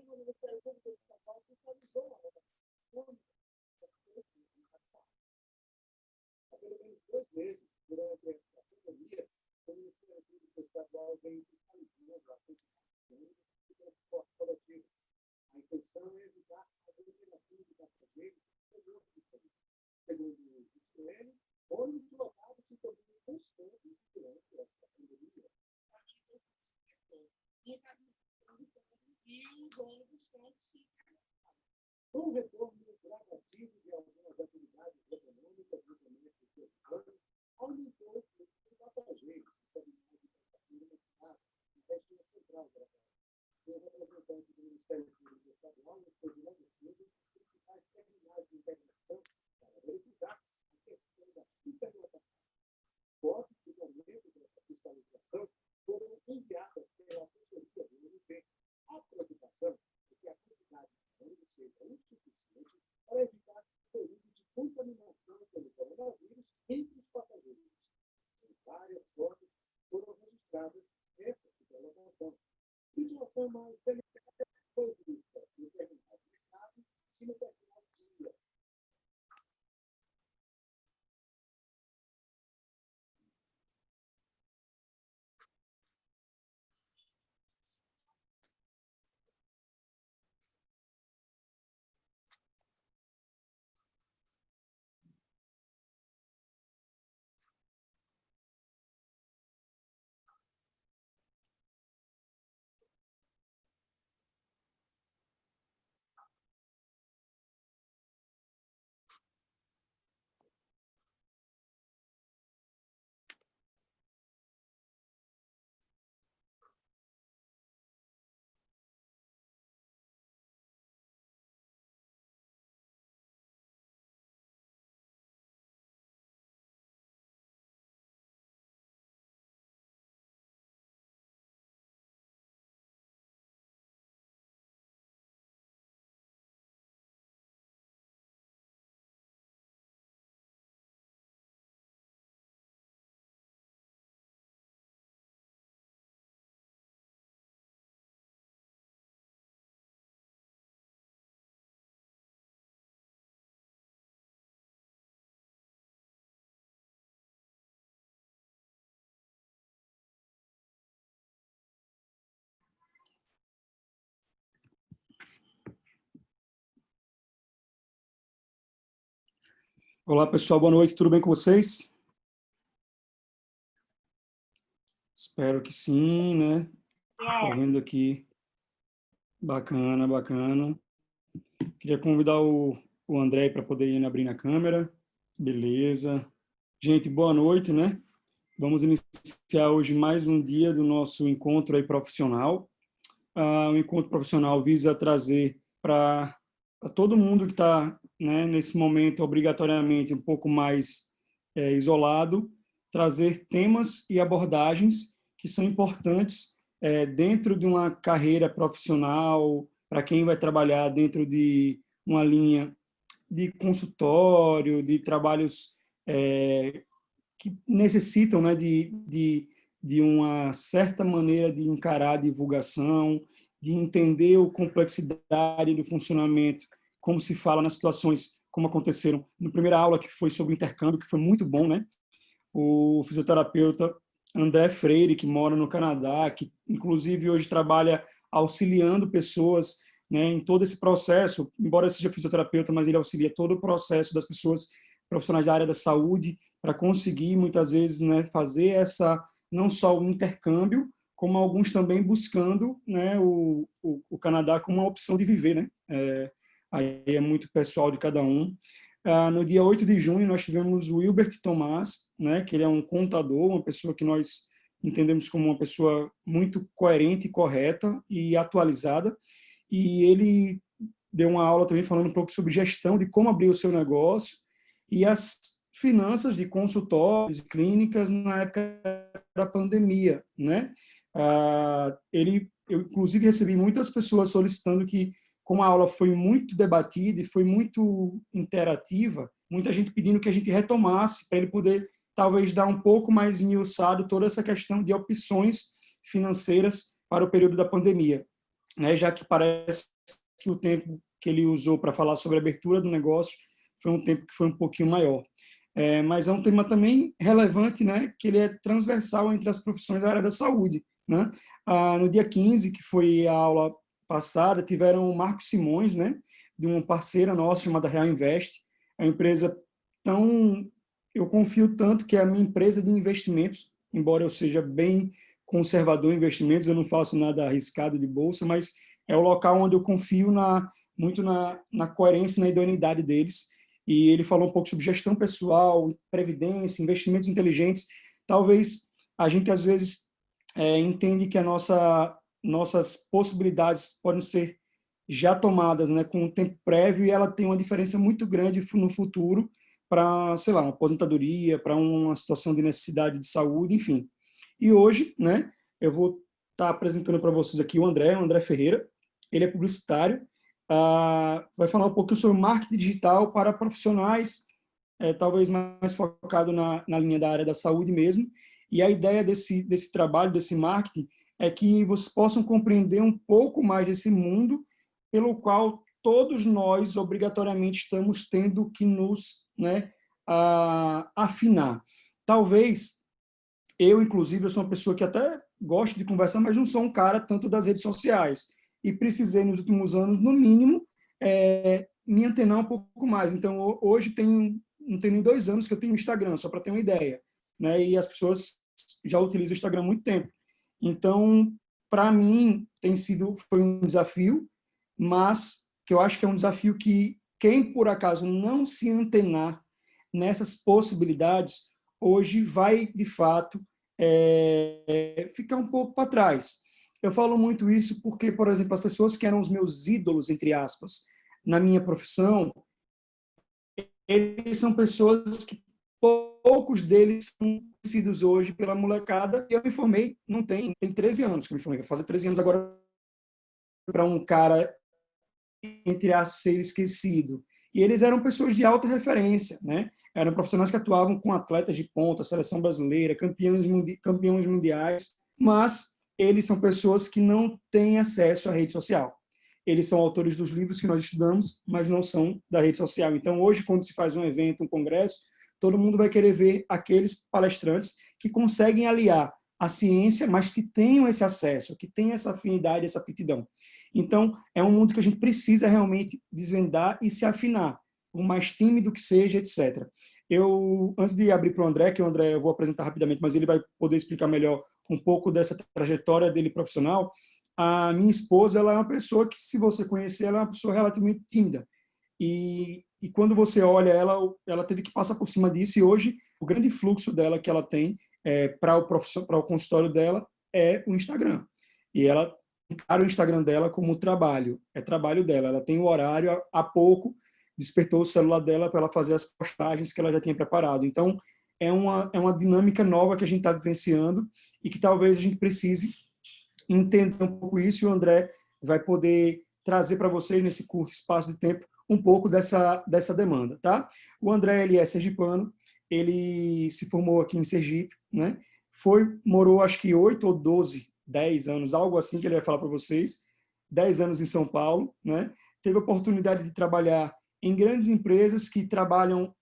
Pelo menos 2 meses, durante a pandemia, o Ministério Público Estadual vem fiscalizando a constituição do transporte coletivo. A intenção é evitar a aglomeração de passageiros segundo o ICM, ônibus lotados se tornam constantes durante essa pandemia. E os ônibus estão se com o retorno gradativo de algumas atividades econômicas no comércio urbano, aumentou o fluxo de passageiros, estabilidade de passageiro na cidade, e destino central da cidade. Seu representante do Ministério Público Estadual, o Fernando Silva, principais terminais de integração para verificar a questão da superlotação. Fotos do momento dessa fiscalização foram enviadas pela assessoria do MP. A preocupação é que a quantidade de ônibus seja insuficiente para evitar o período de contaminação pelo coronavírus entre os passageiros. Em várias fotos foram registradas essa superlotação. Situação mais delicada foi vista no terminal de mercado e no terminal de dia. Olá, pessoal, boa noite, tudo bem com vocês? Espero que sim, né? Estou vendo aqui. Bacana, bacana. Queria convidar o André para poder ir abrindo a câmera. Beleza. Gente, boa noite, né? Vamos iniciar hoje mais um dia do nosso encontro aí profissional. O encontro profissional visa trazer para todo mundo que está, né, nesse momento, obrigatoriamente, um pouco mais isolado, trazer temas e abordagens que são importantes dentro de uma carreira profissional, para quem vai trabalhar dentro de uma linha de consultório, de trabalhos que necessitam, né, de uma certa maneira de encarar a divulgação, de entender a complexidade do funcionamento, como se fala nas situações como aconteceram na primeira aula, que foi sobre intercâmbio, que foi muito bom, né? O fisioterapeuta André Freire, que mora no Canadá, que inclusive hoje trabalha auxiliando pessoas, né, em todo esse processo, embora seja fisioterapeuta, mas ele auxilia todo o processo das pessoas profissionais da área da saúde para conseguir, muitas vezes, né, fazer essa, não só o intercâmbio, como alguns também buscando, né, o Canadá como uma opção de viver, né? Aí é muito pessoal de cada um. No dia 8 de junho, nós tivemos o Wilbert Tomás, né, que ele é um contador, uma pessoa que nós entendemos como uma pessoa muito coerente, correta e atualizada, e ele deu uma aula também falando um pouco sobre gestão, de como abrir o seu negócio e as finanças de consultórios e clínicas na época da pandemia, né? Eu, inclusive, recebi muitas pessoas solicitando que, como a aula foi muito debatida e foi muito interativa, muita gente pedindo que a gente retomasse para ele poder, talvez, dar um pouco mais esmiuçado toda essa questão de opções financeiras para o período da pandemia, né? Já que parece que o tempo que ele usou para falar sobre a abertura do negócio foi um tempo que foi um pouquinho maior. Mas é um tema também relevante, né, que ele é transversal entre as profissões da área da saúde, né? No dia 15, que foi a aula passada, tiveram o Marcos Simões, né, de uma parceira nossa chamada Real Invest, é uma empresa tão... Eu confio tanto que é a minha empresa de investimentos, embora eu seja bem conservador em investimentos, eu não faço nada arriscado de bolsa, mas é o local onde eu confio muito na coerência e na idoneidade deles. E ele falou um pouco sobre gestão pessoal, previdência, investimentos inteligentes. Talvez a gente, às vezes, entende que nossas possibilidades podem ser já tomadas, né, com um tempo prévio, e ela tem uma diferença muito grande no futuro para, sei lá, uma aposentadoria, para uma situação de necessidade de saúde, enfim. E hoje, né, eu vou estar apresentando para vocês aqui o André Ferreira. Ele é publicitário, vai falar um pouquinho sobre marketing digital para profissionais, talvez mais focado na linha da área da saúde mesmo. E a ideia desse trabalho, desse marketing, é que vocês possam compreender um pouco mais desse mundo pelo qual todos nós, obrigatoriamente, estamos tendo que nos, né, afinar. Talvez, inclusive, eu sou uma pessoa que até gosto de conversar, mas não sou um cara tanto das redes sociais. E precisei, nos últimos anos, no mínimo, me antenar um pouco mais. Então, hoje não tem nem 2 anos que eu tenho Instagram, só para ter uma ideia, né? E as pessoas já utilizam o Instagram há muito tempo. Então, para mim, foi um desafio, mas que eu acho que é um desafio que quem, por acaso, não se antenar nessas possibilidades, hoje vai, de fato, ficar um pouco para trás. Eu falo muito isso porque, por exemplo, as pessoas que eram os meus ídolos, entre aspas, na minha profissão, eles são pessoas que poucos deles são conhecidos hoje pela molecada. E eu me formei, tem 13 anos que eu me formei, vou fazer 13 anos agora, para um cara, entre aspas, ser esquecido. E eles eram pessoas de alta referência, né? Eram profissionais que atuavam com atletas de ponta, seleção brasileira, campeões mundiais, mas eles são pessoas que não têm acesso à rede social. Eles são autores dos livros que nós estudamos, mas não são da rede social. Então, hoje, quando se faz um evento, um congresso, todo mundo vai querer ver aqueles palestrantes que conseguem aliar a ciência, mas que tenham esse acesso, que tenham essa afinidade, essa aptidão. Então, é um mundo que a gente precisa realmente desvendar e se afinar, por mais tímido que seja, etc. Antes de abrir para o André, que o André eu vou apresentar rapidamente, mas ele vai poder explicar melhor um pouco dessa trajetória dele profissional. A minha esposa, ela é uma pessoa que, se você conhecer, ela é uma pessoa relativamente tímida. E quando você olha ela teve que passar por cima disso, e hoje o grande fluxo dela que ela tem para o consultório dela é o Instagram. E ela encara o Instagram dela como trabalho, é trabalho dela. Ela tem o horário, há pouco despertou o celular dela para ela fazer as postagens que ela já tinha preparado. Então, é uma dinâmica nova que a gente está vivenciando e que talvez a gente precise entender um pouco isso, e o André vai poder trazer para vocês, nesse curto espaço de tempo, um pouco dessa demanda, tá? O André, ele é sergipano, ele se formou aqui em Sergipe, né? Morou acho que 8 ou 12, 10 anos, algo assim que ele vai falar para vocês, 10 anos em São Paulo, né? Teve a oportunidade de trabalhar em grandes empresas que trabalham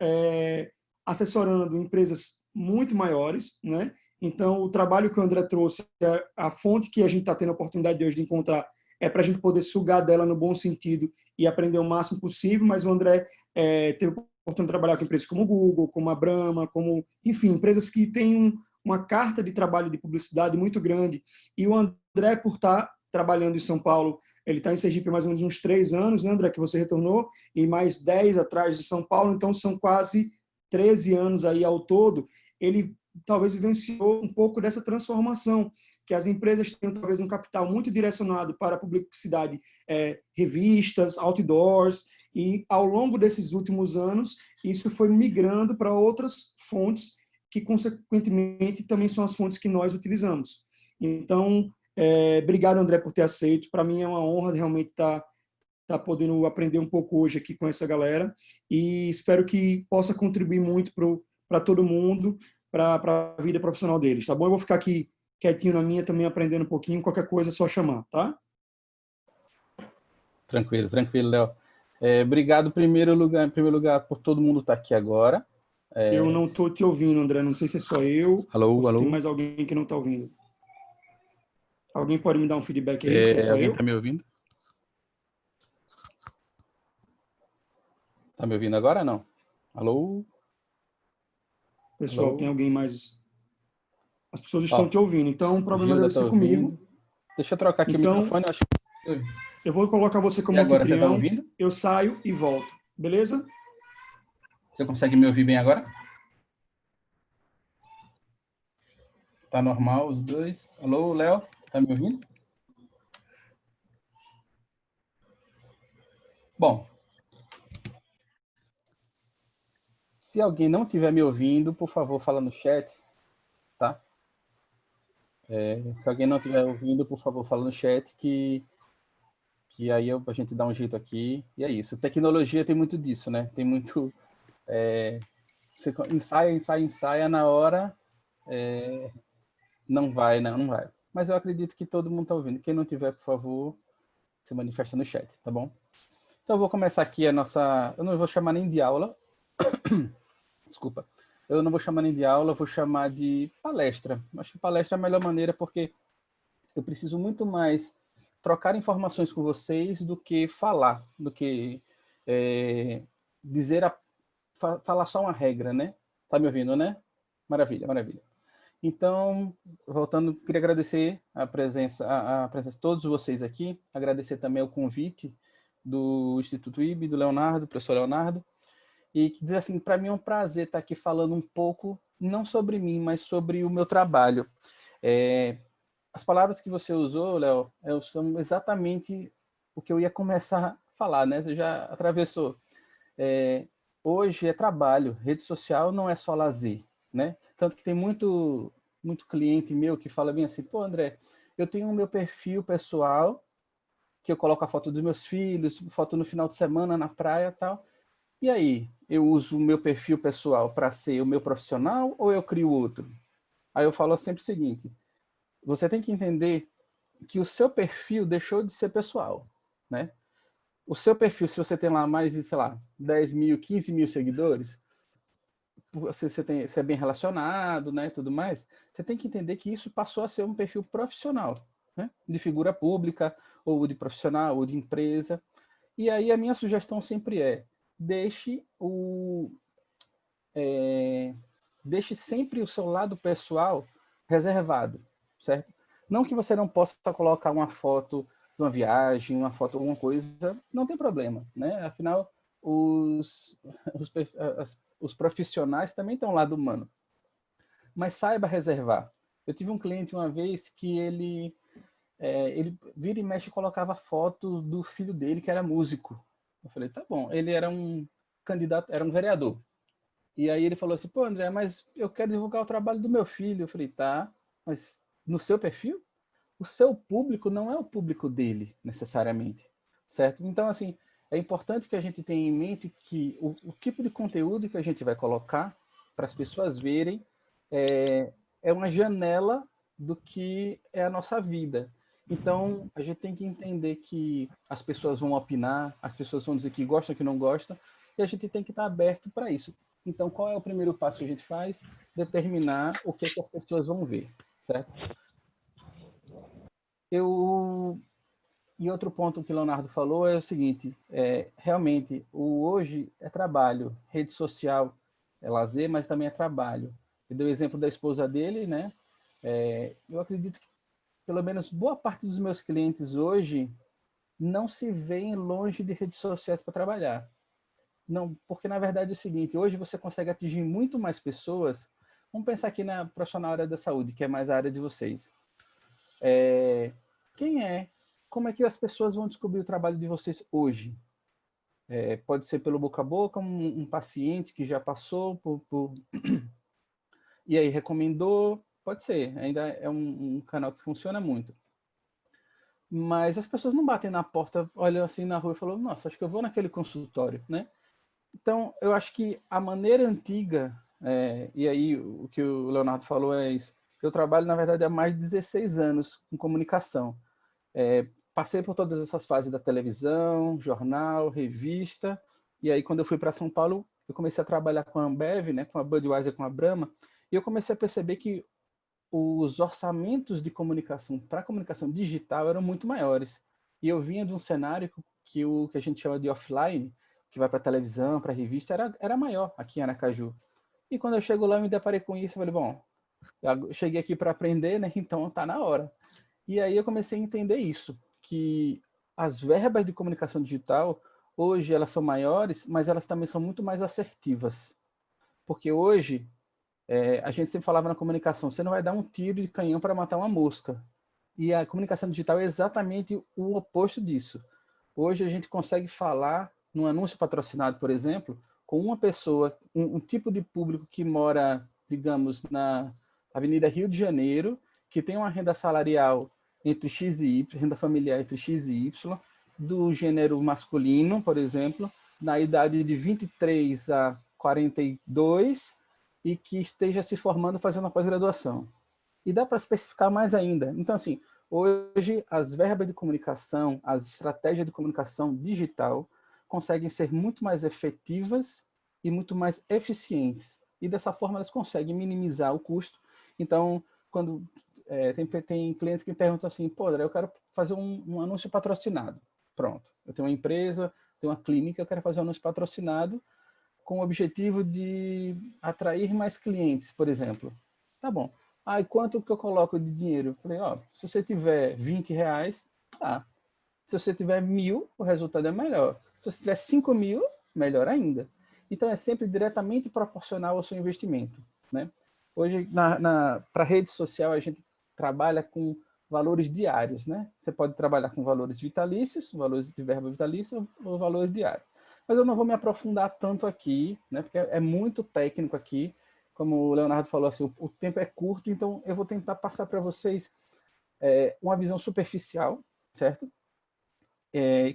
assessorando empresas muito maiores, né? Então, o trabalho que o André trouxe, a fonte que a gente está tendo a oportunidade de hoje de encontrar, é para a gente poder sugar dela no bom sentido e aprender o máximo possível, mas o André teve a oportunidade de trabalhar com empresas como o Google, como a Brahma, enfim, empresas que têm uma carta de trabalho de publicidade muito grande. E o André, por estar trabalhando em São Paulo, ele está em Sergipe há mais ou menos uns 3 anos, né, André, que você retornou, e mais 10 atrás de São Paulo, então são quase 13 anos aí ao todo. Ele talvez vivenciou um pouco dessa transformação, que as empresas têm talvez um capital muito direcionado para a publicidade, revistas, outdoors, e ao longo desses últimos anos, isso foi migrando para outras fontes, que consequentemente também são as fontes que nós utilizamos. Então, obrigado, André, por ter aceito. Para mim é uma honra realmente estar podendo aprender um pouco hoje aqui com essa galera, e espero que possa contribuir muito para todo mundo, para a vida profissional deles, tá bom? Eu vou ficar aqui quietinho na minha também, aprendendo um pouquinho, qualquer coisa é só chamar, tá? Tranquilo, tranquilo, Léo. Obrigado, em primeiro lugar, por todo mundo estar aqui agora. Eu não estou te ouvindo, André. Não sei se é só eu Alô, ou se alô? tem mais alguém que não está ouvindo. Alguém pode me dar um feedback aí, se é só Alguém eu? está me ouvindo? Está me ouvindo agora ou não? Alô? Pessoal, Alô? tem alguém mais... As pessoas estão Ó, te ouvindo, então o problema Gilda deve está ser comigo. ouvindo. Deixa eu trocar aqui o Então, microfone. Eu acho... eu vou colocar você E como agora, você está anfitrião, ouvindo? eu saio e volto, beleza? Você consegue me ouvir bem agora? Tá normal os dois? Alô, Léo? Tá me ouvindo? Bom, se alguém não estiver me ouvindo, por favor, fala no chat, tá? Se alguém não estiver ouvindo, por favor, fala no chat que aí a gente dá um jeito aqui. E é isso. Tecnologia tem muito disso, né? Tem muito... você ensaia, na hora não vai, não vai. Mas eu acredito que todo mundo está ouvindo. Quem não tiver, por favor, se manifesta no chat, tá bom? Então eu vou começar aqui a nossa... Eu não vou chamar nem de aula. Desculpa. Eu não vou chamar nem de aula, eu vou chamar de palestra. Acho que palestra é a melhor maneira porque eu preciso muito mais trocar informações com vocês do que falar, do que falar só uma regra, né? Tá me ouvindo, né? Maravilha, maravilha. Então, voltando, queria agradecer a presença de todos vocês aqui, agradecer também o convite do Instituto IB, do Leonardo, professor Leonardo, e dizer assim, para mim é um prazer estar aqui falando um pouco, não sobre mim, mas sobre o meu trabalho. As palavras que você usou, Léo, são exatamente o que eu ia começar a falar, né? Você já atravessou. Hoje é trabalho, rede social não é só lazer, né? Tanto que tem muito cliente meu que fala bem assim, pô, André, eu tenho o meu perfil pessoal, que eu coloco a foto dos meus filhos, foto no final de semana na praia e tal. E aí, eu uso o meu perfil pessoal para ser o meu profissional ou eu crio outro? Aí eu falo sempre o seguinte, você tem que entender que o seu perfil deixou de ser pessoal, né? O seu perfil, se você tem lá mais de, sei lá, 10 mil, 15 mil seguidores, você é bem relacionado, né, tudo mais, você tem que entender que isso passou a ser um perfil profissional, né? De figura pública, ou de profissional, ou de empresa. E aí a minha sugestão sempre deixe sempre o seu lado pessoal reservado, certo? Não que você não possa colocar uma foto de uma viagem, uma foto de alguma coisa, não tem problema, né? Afinal, os profissionais também têm um lado humano. Mas saiba reservar. Eu tive um cliente uma vez que ele vira e mexe e colocava foto do filho dele, que era músico. Eu falei, tá bom. Ele era um candidato, era um vereador. E aí ele falou assim, pô, André, mas eu quero divulgar o trabalho do meu filho. Eu falei, tá, mas no seu perfil? O seu público não é o público dele, necessariamente, certo? Então, assim, é importante que a gente tenha em mente que o tipo de conteúdo que a gente vai colocar para as pessoas verem é uma janela do que é a nossa vida. Então, a gente tem que entender que as pessoas vão opinar, as pessoas vão dizer que gostam, que não gostam, e a gente tem que estar aberto para isso. Então, qual é o primeiro passo que a gente faz? Determinar o que as pessoas vão ver, certo? E outro ponto que o Leonardo falou é o seguinte, realmente, hoje é trabalho, rede social é lazer, mas também é trabalho. Ele deu o exemplo da esposa dele, né? Eu acredito que, pelo menos, boa parte dos meus clientes hoje não se veem longe de redes sociais para trabalhar. Não, porque, na verdade, é o seguinte, hoje você consegue atingir muito mais pessoas. Vamos pensar aqui na profissional área da saúde, que é mais a área de vocês. Como é que as pessoas vão descobrir o trabalho de vocês hoje? Pode ser pelo boca a boca, um paciente que já passou e aí recomendou, pode ser, ainda é um canal que funciona muito. Mas as pessoas não batem na porta, olham assim na rua e falam, nossa, acho que eu vou naquele consultório, né? Então, eu acho que a maneira antiga, e aí o que o Leonardo falou é isso, eu trabalho, na verdade, há mais de 16 anos com comunicação. passei por todas essas fases da televisão, jornal, revista, e aí quando eu fui para São Paulo, eu comecei a trabalhar com a Ambev, né, com a Budweiser, com a Brahma, e eu comecei a perceber que os orçamentos de comunicação para comunicação digital eram muito maiores. E eu vinha de um cenário que o que a gente chama de offline, que vai para televisão, para revista, era maior aqui em Aracaju. E quando eu chego lá, eu me deparei com isso, eu falei, bom, eu cheguei aqui para aprender, né? Então tá na hora. E aí eu comecei a entender isso, que as verbas de comunicação digital, hoje elas são maiores, mas elas também são muito mais assertivas. Porque hoje, a gente sempre falava na comunicação, você não vai dar um tiro de canhão para matar uma mosca. E a comunicação digital é exatamente o oposto disso. Hoje a gente consegue falar num anúncio patrocinado, por exemplo, com uma pessoa, um tipo de público que mora, digamos, na Avenida Rio de Janeiro, que tem uma renda salarial entre X e Y, renda familiar entre X e Y, do gênero masculino, por exemplo, na idade de 23 a 42, e que esteja se formando fazendo uma pós-graduação. E dá para especificar mais ainda. Então, assim, hoje as verbas de comunicação, as estratégias de comunicação digital conseguem ser muito mais efetivas e muito mais eficientes. E dessa forma elas conseguem minimizar o custo. Então, quando tem clientes que me perguntam assim, pô, André, eu quero fazer um anúncio patrocinado. Pronto, eu tenho uma empresa, tenho uma clínica, eu quero fazer um anúncio patrocinado com o objetivo de atrair mais clientes, por exemplo. Tá bom. Ah, e quanto que eu coloco de dinheiro? Falei, ó, se você tiver R$20, tá. Se você tiver 1.000, o resultado é melhor. Se você tiver 5.000, melhor ainda. Então, é sempre diretamente proporcional ao seu investimento, né? Hoje, para rede social, a gente trabalha com valores diários, né? Você pode trabalhar com valores vitalícios, valores de verba vitalícia ou valores diários. Mas eu não vou me aprofundar tanto aqui, né? Porque é muito técnico aqui. Como o Leonardo falou, assim, o tempo é curto, então eu vou tentar passar para vocês uma visão superficial, certo?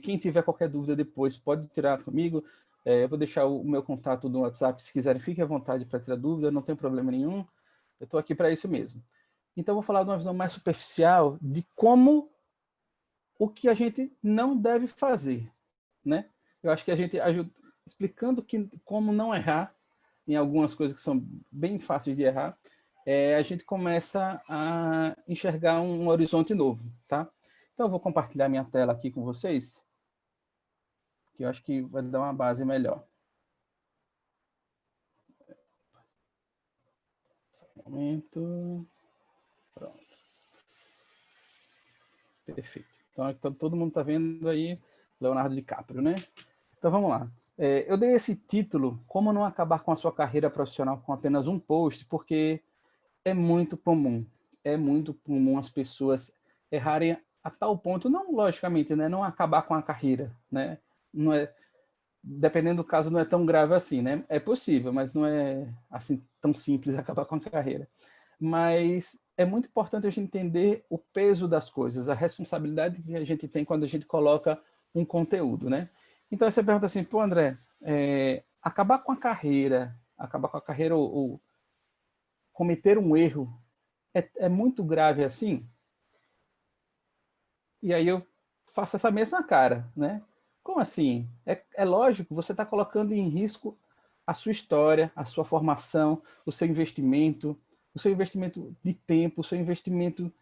Quem tiver qualquer dúvida depois pode tirar comigo. Eu vou deixar o meu contato no WhatsApp, se quiserem, fiquem à vontade para tirar dúvida, não tem problema nenhum. Eu estou aqui para isso mesmo. Então, eu vou falar de uma visão mais superficial de como o que a gente não deve fazer, né? Eu acho que a gente ajuda, explicando como não errar em algumas coisas que são bem fáceis de errar, a gente começa a enxergar um horizonte novo, tá? Então, eu vou compartilhar minha tela aqui com vocês, que eu acho que vai dar uma base melhor. Só um momento. Pronto. Perfeito. Então, todo mundo está vendo aí Leonardo DiCaprio, né? Então, vamos lá. Eu dei esse título, Como Não Acabar com a Sua Carreira Profissional com Apenas um Post, porque é muito comum as pessoas errarem a tal ponto, não logicamente, né, não acabar com a carreira, né? Não é, dependendo do caso, não é tão grave assim, né? É possível, mas não é assim tão simples acabar com a carreira. Mas é muito importante a gente entender o peso das coisas, a responsabilidade que a gente tem quando a gente coloca um conteúdo, né? Então você pergunta assim, pô, André, acabar com a carreira ou cometer um erro é muito grave assim? E aí eu faço essa mesma cara, né? Como assim? É lógico, você está colocando em risco a sua história, a sua formação, o seu investimento de tempo, o seu investimento,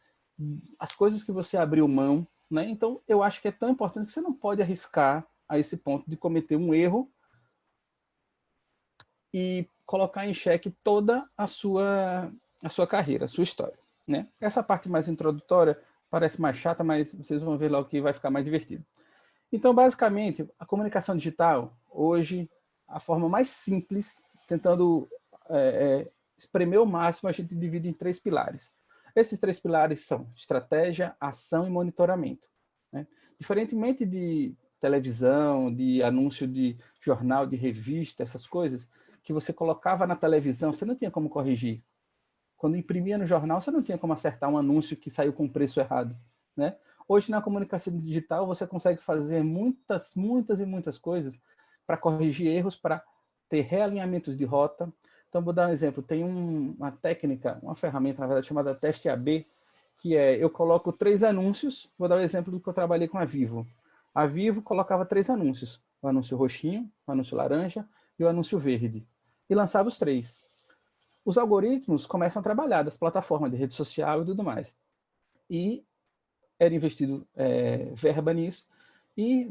as coisas que você abriu mão, né? Então, eu acho que é tão importante que você não pode arriscar a esse ponto de cometer um erro e colocar em xeque toda a sua carreira, a sua história, né? Essa parte mais introdutória parece mais chata, mas vocês vão ver logo que vai ficar mais divertido. Então, basicamente, a comunicação digital, hoje, a forma mais simples, tentando espremer o máximo, a gente divide em 3 pilares. Esses 3 pilares são estratégia, ação e monitoramento, né? Diferentemente de televisão, de anúncio de jornal, de revista, essas coisas, que você colocava na televisão, você não tinha como corrigir. Quando imprimia no jornal, você não tinha como acertar um anúncio que saiu com preço errado, né? Hoje, na comunicação digital, você consegue fazer muitas e muitas coisas para corrigir erros, para ter realinhamentos de rota. Então, vou dar um exemplo. Tem uma técnica, uma ferramenta, na verdade, chamada teste AB, que é, eu coloco 3 anúncios, vou dar o exemplo do que eu trabalhei com a Vivo. A Vivo colocava 3 anúncios, o anúncio roxinho, o anúncio laranja e o anúncio verde, e lançava os 3. Os algoritmos começam a trabalhar das plataformas de rede social e tudo mais. E era investido verba nisso, e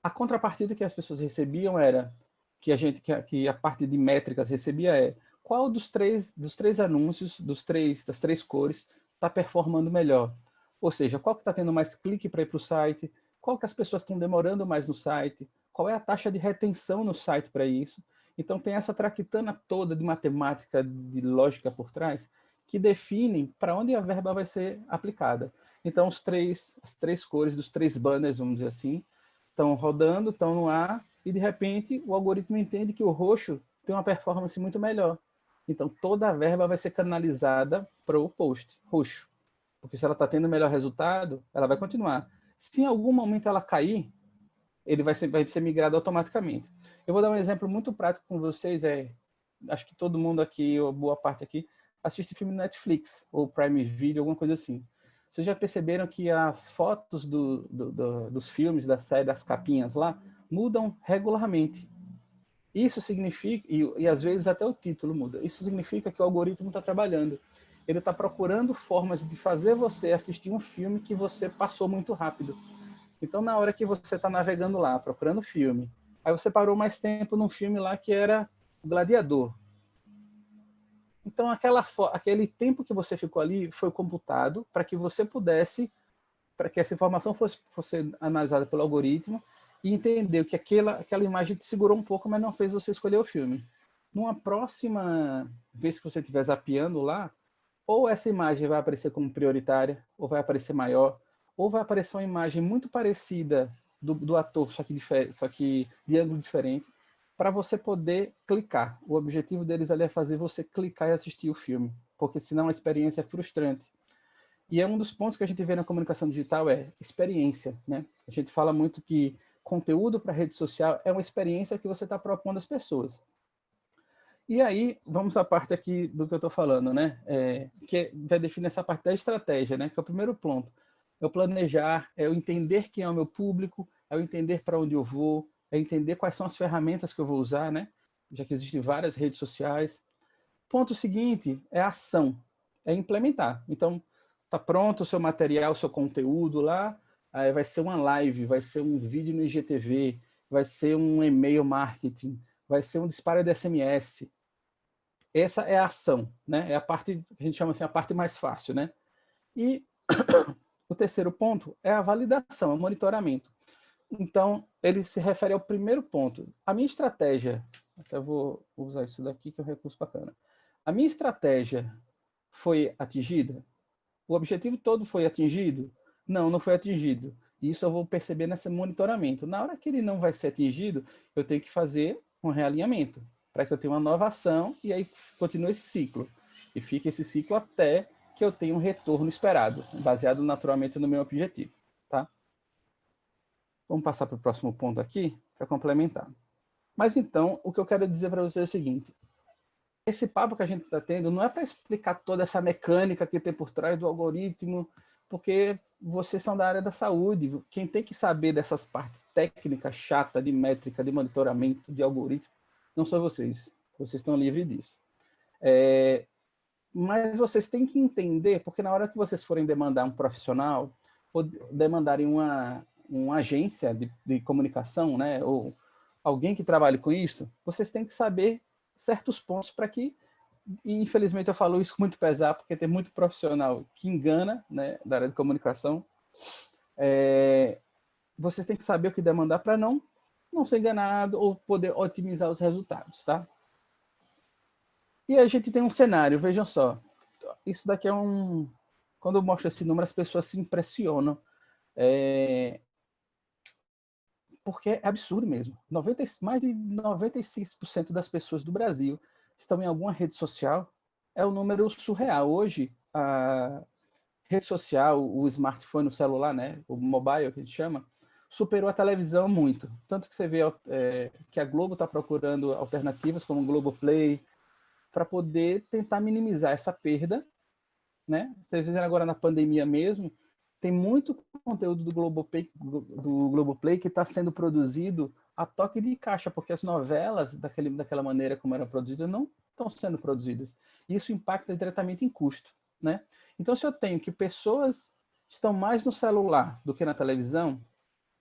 a contrapartida que as pessoas recebiam era, que a parte de métricas recebia qual dos três anúncios, das 3 cores, está performando melhor. Ou seja, qual que está tendo mais clique para ir para o site, qual que as pessoas estão demorando mais no site, qual é a taxa de retenção no site para isso. Então tem essa traquitana toda de matemática, de lógica por trás, que definem para onde a verba vai ser aplicada. Então as 3 cores dos 3 banners, vamos dizer assim, estão rodando, estão no ar, e de repente o algoritmo entende que o roxo tem uma performance muito melhor. Então toda a verba vai ser canalizada para o post roxo. Porque se ela está tendo melhor resultado, ela vai continuar. Se em algum momento ela cair, ele vai ser migrado automaticamente. Eu vou dar um exemplo muito prático com vocês. Acho que todo mundo aqui, ou boa parte aqui, assiste filme no Netflix, ou Prime Video, alguma coisa assim. Vocês já perceberam que as fotos dos filmes, da série, das capinhas lá, mudam regularmente. Isso significa, e às vezes até o título muda, isso significa que o algoritmo está trabalhando. Ele está procurando formas de fazer você assistir um filme que você passou muito rápido. Então, na hora que você está navegando lá, procurando filme, aí você parou mais tempo num filme lá que era Gladiador. Então, aquele tempo que você ficou ali foi computado para que você pudesse, para que essa informação fosse analisada pelo algoritmo e entendeu que aquela imagem te segurou um pouco, mas não fez você escolher o filme. Numa próxima vez que você estiver zapeando lá, ou essa imagem vai aparecer como prioritária, ou vai aparecer maior, ou vai aparecer uma imagem muito parecida do ator, só que de ângulo diferente, para você poder clicar. O objetivo deles ali é fazer você clicar e assistir o filme, porque senão a experiência é frustrante. E é um dos pontos que a gente vê na comunicação digital experiência, né? A gente fala muito que conteúdo para rede social é uma experiência que você está propondo às pessoas. E aí, vamos à parte aqui do que eu estou falando, né? Que vai definir essa parte da estratégia, né? Que é o primeiro ponto. É o planejar, é o entender quem é o meu público, é o entender para onde eu vou, é entender quais são as ferramentas que eu vou usar, né? Já que existem várias redes sociais. Ponto seguinte é a ação, é implementar. Então, tá pronto o seu material, o seu conteúdo lá, aí vai ser uma live, vai ser um vídeo no IGTV, vai ser um e-mail marketing, vai ser um disparo de SMS. Essa é a ação, né? É a parte, a gente chama assim, a parte mais fácil, né? E o terceiro ponto é a validação, é o monitoramento. Então, ele se refere ao primeiro ponto. A minha estratégia, até vou usar isso daqui, que é um recurso bacana. A minha estratégia foi atingida? O objetivo todo foi atingido? Não, não foi atingido. Isso eu vou perceber nesse monitoramento. Na hora que ele não vai ser atingido, eu tenho que fazer um realinhamento, para que eu tenha uma nova ação, e aí continue esse ciclo. E fica esse ciclo até que eu tenha um retorno esperado, baseado naturalmente no meu objetivo. Tá? Vamos passar para o próximo ponto aqui, para complementar. Mas então, o que eu quero dizer para vocês é o seguinte: esse papo que a gente está tendo não é para explicar toda essa mecânica que tem por trás do algoritmo, porque vocês são da área da saúde. Quem tem que saber dessas partes técnicas chatas de métrica, de monitoramento, de algoritmo, não são vocês. Vocês estão livres disso. Mas vocês têm que entender, porque na hora que vocês forem demandar um profissional, ou demandarem uma agência de comunicação, né, ou alguém que trabalhe com isso, vocês têm que saber certos pontos para que, e infelizmente eu falo isso muito pesado, porque tem muito profissional que engana, né, da área de comunicação. Vocês têm que saber o que demandar para não ser enganado ou poder otimizar os resultados, tá? E a gente tem um cenário, vejam só. Isso daqui é quando eu mostro esse número, as pessoas se impressionam. Porque é absurdo mesmo. Mais de 96% das pessoas do Brasil estão em alguma rede social. É um número surreal. Hoje, a rede social, o smartphone, o celular, né, o mobile, que a gente chama, superou a televisão muito. Tanto que você vê que a Globo está procurando alternativas como o Globoplay, para poder tentar minimizar essa perda né? Vocês viram agora na pandemia mesmo, tem muito conteúdo do Globoplay que está sendo produzido a toque de caixa, porque as novelas, daquela maneira como eram produzidas, não estão sendo produzidas. Isso impacta diretamente em custo, né? Então, se eu tenho que pessoas estão mais no celular do que na televisão,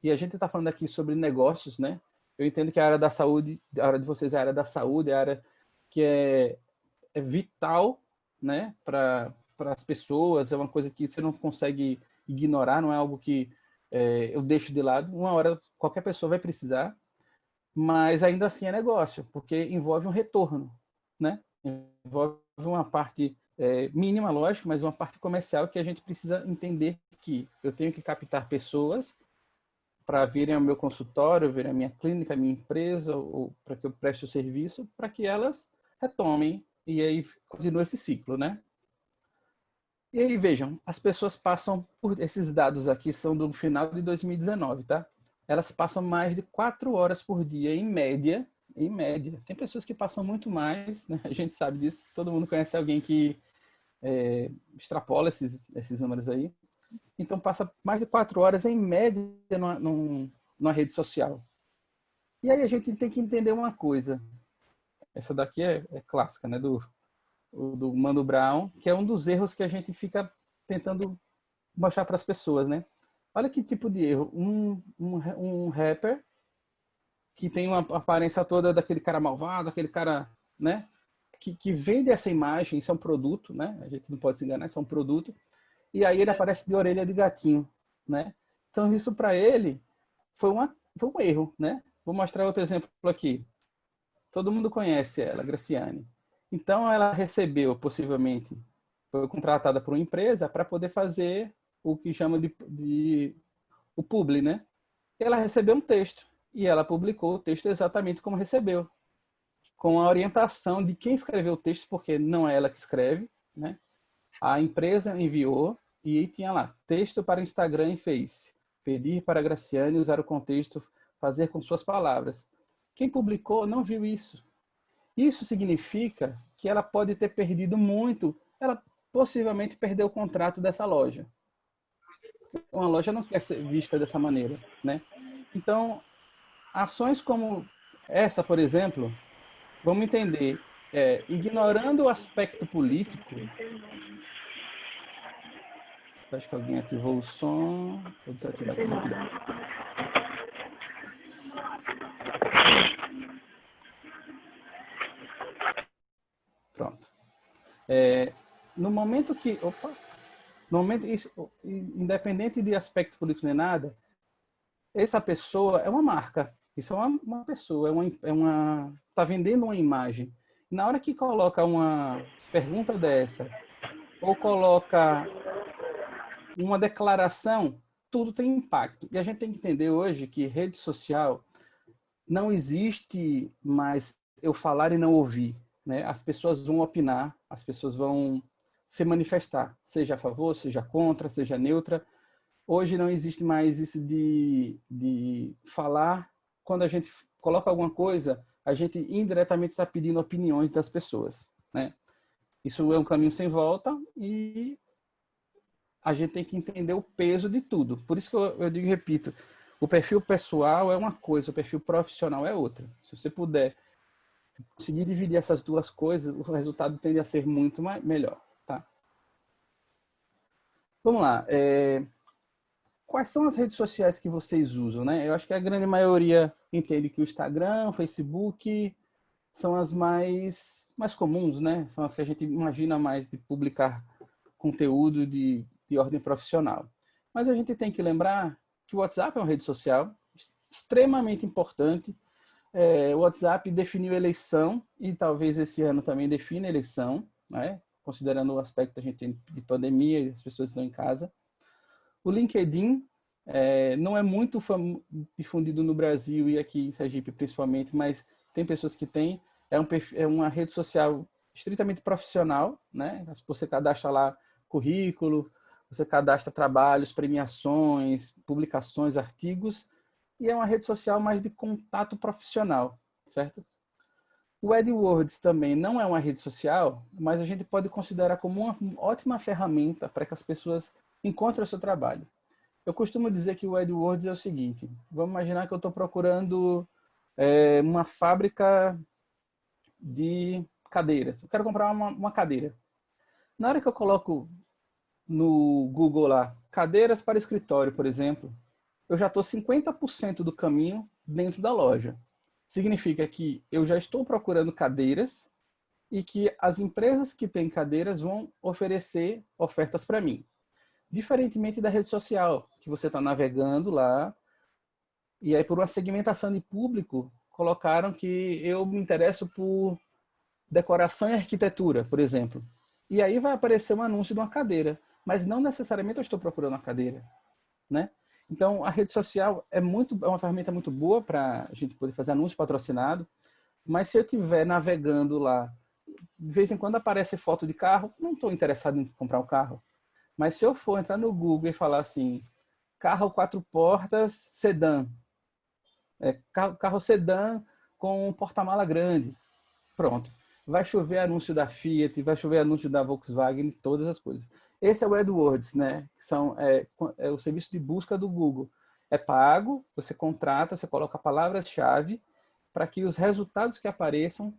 e a gente está falando aqui sobre negócios, né? Eu entendo que a área da saúde, a área de vocês é a área da saúde, é a área que é vital, né, para as pessoas, é uma coisa que você não consegue ignorar, não é algo que eu deixo de lado. Uma hora qualquer pessoa vai precisar, mas ainda assim é negócio, porque envolve um retorno, né? Envolve uma parte mínima, lógico, mas uma parte comercial que a gente precisa entender que eu tenho que captar pessoas para virem ao meu consultório, virem à minha clínica, à minha empresa, ou para que eu preste o serviço, para que elas retomem e aí continua esse ciclo, né? E aí, vejam, as pessoas passam por... Esses dados aqui são do final de 2019, tá? Elas passam mais de 4 horas por dia, em média. Em média. Tem pessoas que passam muito mais, né? A gente sabe disso. Todo mundo conhece alguém que extrapola esses números aí. Então, passa mais de 4 horas, em média, numa rede social. E aí a gente tem que entender uma coisa. Essa daqui é clássica, né? Do Mano Brown, que é um dos erros que a gente fica tentando mostrar para as pessoas, né? Olha que tipo de erro. Um rapper que tem uma aparência toda daquele cara malvado, aquele cara, né? Que vende essa imagem, isso é um produto, né? A gente não pode se enganar, isso é um produto. E aí ele aparece de orelha de gatinho, né? Então isso para ele foi um erro, né? Vou mostrar outro exemplo aqui. Todo mundo conhece ela, Graciane. Então ela recebeu, possivelmente, foi contratada por uma empresa para poder fazer o que chama de o publi, né? Ela recebeu um texto e ela publicou o texto exatamente como recebeu, com a orientação de quem escreveu o texto, porque não é ela que escreve, né? A empresa enviou e tinha lá, texto para Instagram e Face. Pedir para a Graciane usar o contexto, fazer com suas palavras. Quem publicou não viu isso. Isso significa que ela pode ter perdido muito. Ela possivelmente perdeu o contrato dessa loja. Uma loja não quer ser vista dessa maneira, né? Então, ações como essa, por exemplo, vamos entender, ignorando o aspecto político. Acho que alguém ativou o som. Vou desativar aqui rapidão. Pronto. No momento que... Opa! No momento, isso, independente de aspecto político nem nada, essa pessoa é uma marca. Isso é uma pessoa, tá vendendo uma imagem. Na hora que coloca uma pergunta dessa, ou coloca uma declaração, tudo tem impacto. E a gente tem que entender hoje que rede social não existe mais eu falar e não ouvir, né? As pessoas vão opinar, as pessoas vão se manifestar, seja a favor, seja contra, seja neutra. Hoje não existe mais isso de falar. Quando a gente coloca alguma coisa, a gente indiretamente está pedindo opiniões das pessoas, né? Isso é um caminho sem volta e a gente tem que entender o peso de tudo. Por isso que eu digo e repito, o perfil pessoal é uma coisa, o perfil profissional é outra. Se você puder conseguir dividir essas duas coisas, o resultado tende a ser muito melhor. Tá? Vamos lá. Quais são as redes sociais que vocês usam, né? Eu acho que a grande maioria entende que o Instagram, o Facebook são as mais comuns, né? São as que a gente imagina mais de publicar conteúdo de ordem profissional. Mas a gente tem que lembrar que o WhatsApp é uma rede social extremamente importante. O WhatsApp definiu eleição e talvez esse ano também defina eleição, né? Considerando o aspecto que a gente tem de pandemia e as pessoas estão em casa. O LinkedIn não é muito difundido no Brasil e aqui em Sergipe principalmente, mas tem pessoas que têm. É uma rede social estritamente profissional, né? Você cadastra lá currículo, você cadastra trabalhos, premiações, publicações, artigos, e é uma rede social mais de contato profissional, certo? O AdWords também não é uma rede social, mas a gente pode considerar como uma ótima ferramenta para que as pessoas encontrem o seu trabalho. Eu costumo dizer que o AdWords é o seguinte: vamos imaginar que eu estou procurando uma fábrica de cadeiras. Eu quero comprar uma cadeira. Na hora que eu coloco no Google lá, cadeiras para escritório, por exemplo, eu já estou 50% do caminho dentro da loja. Significa que eu já estou procurando cadeiras e que as empresas que têm cadeiras vão oferecer ofertas para mim. Diferentemente da rede social, que você está navegando lá e aí por uma segmentação de público colocaram que eu me interesso por decoração e arquitetura, por exemplo. E aí vai aparecer um anúncio de uma cadeira, mas não necessariamente eu estou procurando uma cadeira, né? Então, a rede social é uma ferramenta muito boa para a gente poder fazer anúncio patrocinado, mas se eu estiver navegando lá, de vez em quando aparece foto de carro, não estou interessado em comprar um carro. Mas se eu for entrar no Google e falar assim, carro 4 portas, sedã, carro sedã com um porta-mala grande, pronto. Vai chover anúncio da Fiat, vai chover anúncio da Volkswagen, todas as coisas. Esse é o AdWords, né? Que é o serviço de busca do Google. É pago, você contrata, você coloca palavras-chave para que os resultados que apareçam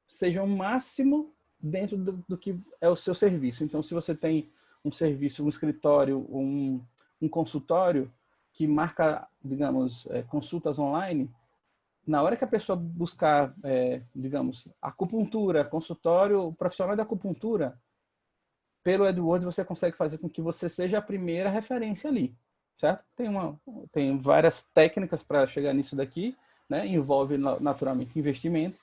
sejam o máximo dentro do que é o seu serviço. Então, se você tem um serviço, um escritório, um consultório que marca, digamos, consultas online, na hora que a pessoa buscar, digamos, acupuntura, consultório, profissional de acupuntura, pelo AdWords você consegue fazer com que você seja a primeira referência ali, certo? Tem várias técnicas para chegar nisso daqui, né? Envolve naturalmente investimento,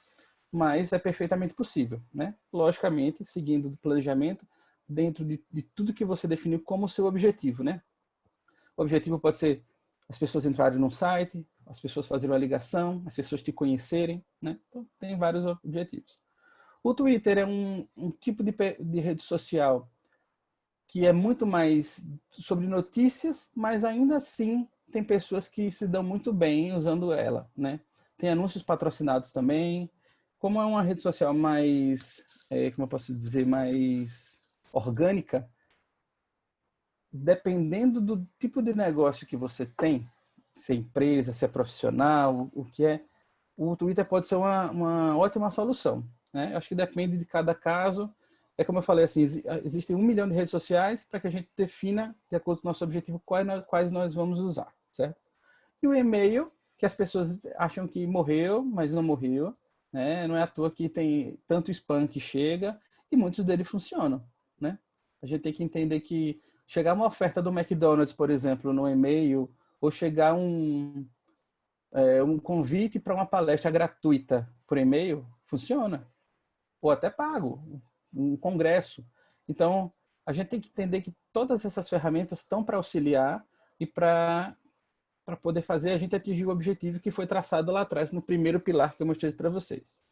mas é perfeitamente possível, né? Logicamente, seguindo o planejamento, dentro de tudo que você definiu como seu objetivo, né? O objetivo pode ser as pessoas entrarem no site, as pessoas fazerem uma ligação, as pessoas te conhecerem, né? Então, tem vários objetivos. O Twitter é um tipo de rede social que é muito mais sobre notícias, mas ainda assim tem pessoas que se dão muito bem usando ela, né? Tem anúncios patrocinados também. Como é uma rede social mais, como eu posso dizer, mais orgânica, dependendo do tipo de negócio que você tem, se é empresa, se é profissional, o que é, o Twitter pode ser uma ótima solução, né? Eu acho que depende de cada caso. É como eu falei, assim, existem 1 milhão de redes sociais para que a gente defina, de acordo com o nosso objetivo, quais nós vamos usar, certo? E o e-mail, que as pessoas acham que morreu, mas não morreu, né? Não é à toa que tem tanto spam que chega e muitos deles funcionam, né? A gente tem que entender que chegar uma oferta do McDonald's, por exemplo, no e-mail, ou chegar um convite para uma palestra gratuita por e-mail, funciona. Ou até pago, um congresso. Então, a gente tem que entender que todas essas ferramentas estão para auxiliar e para poder fazer a gente atingir o objetivo que foi traçado lá atrás, no primeiro pilar que eu mostrei para vocês.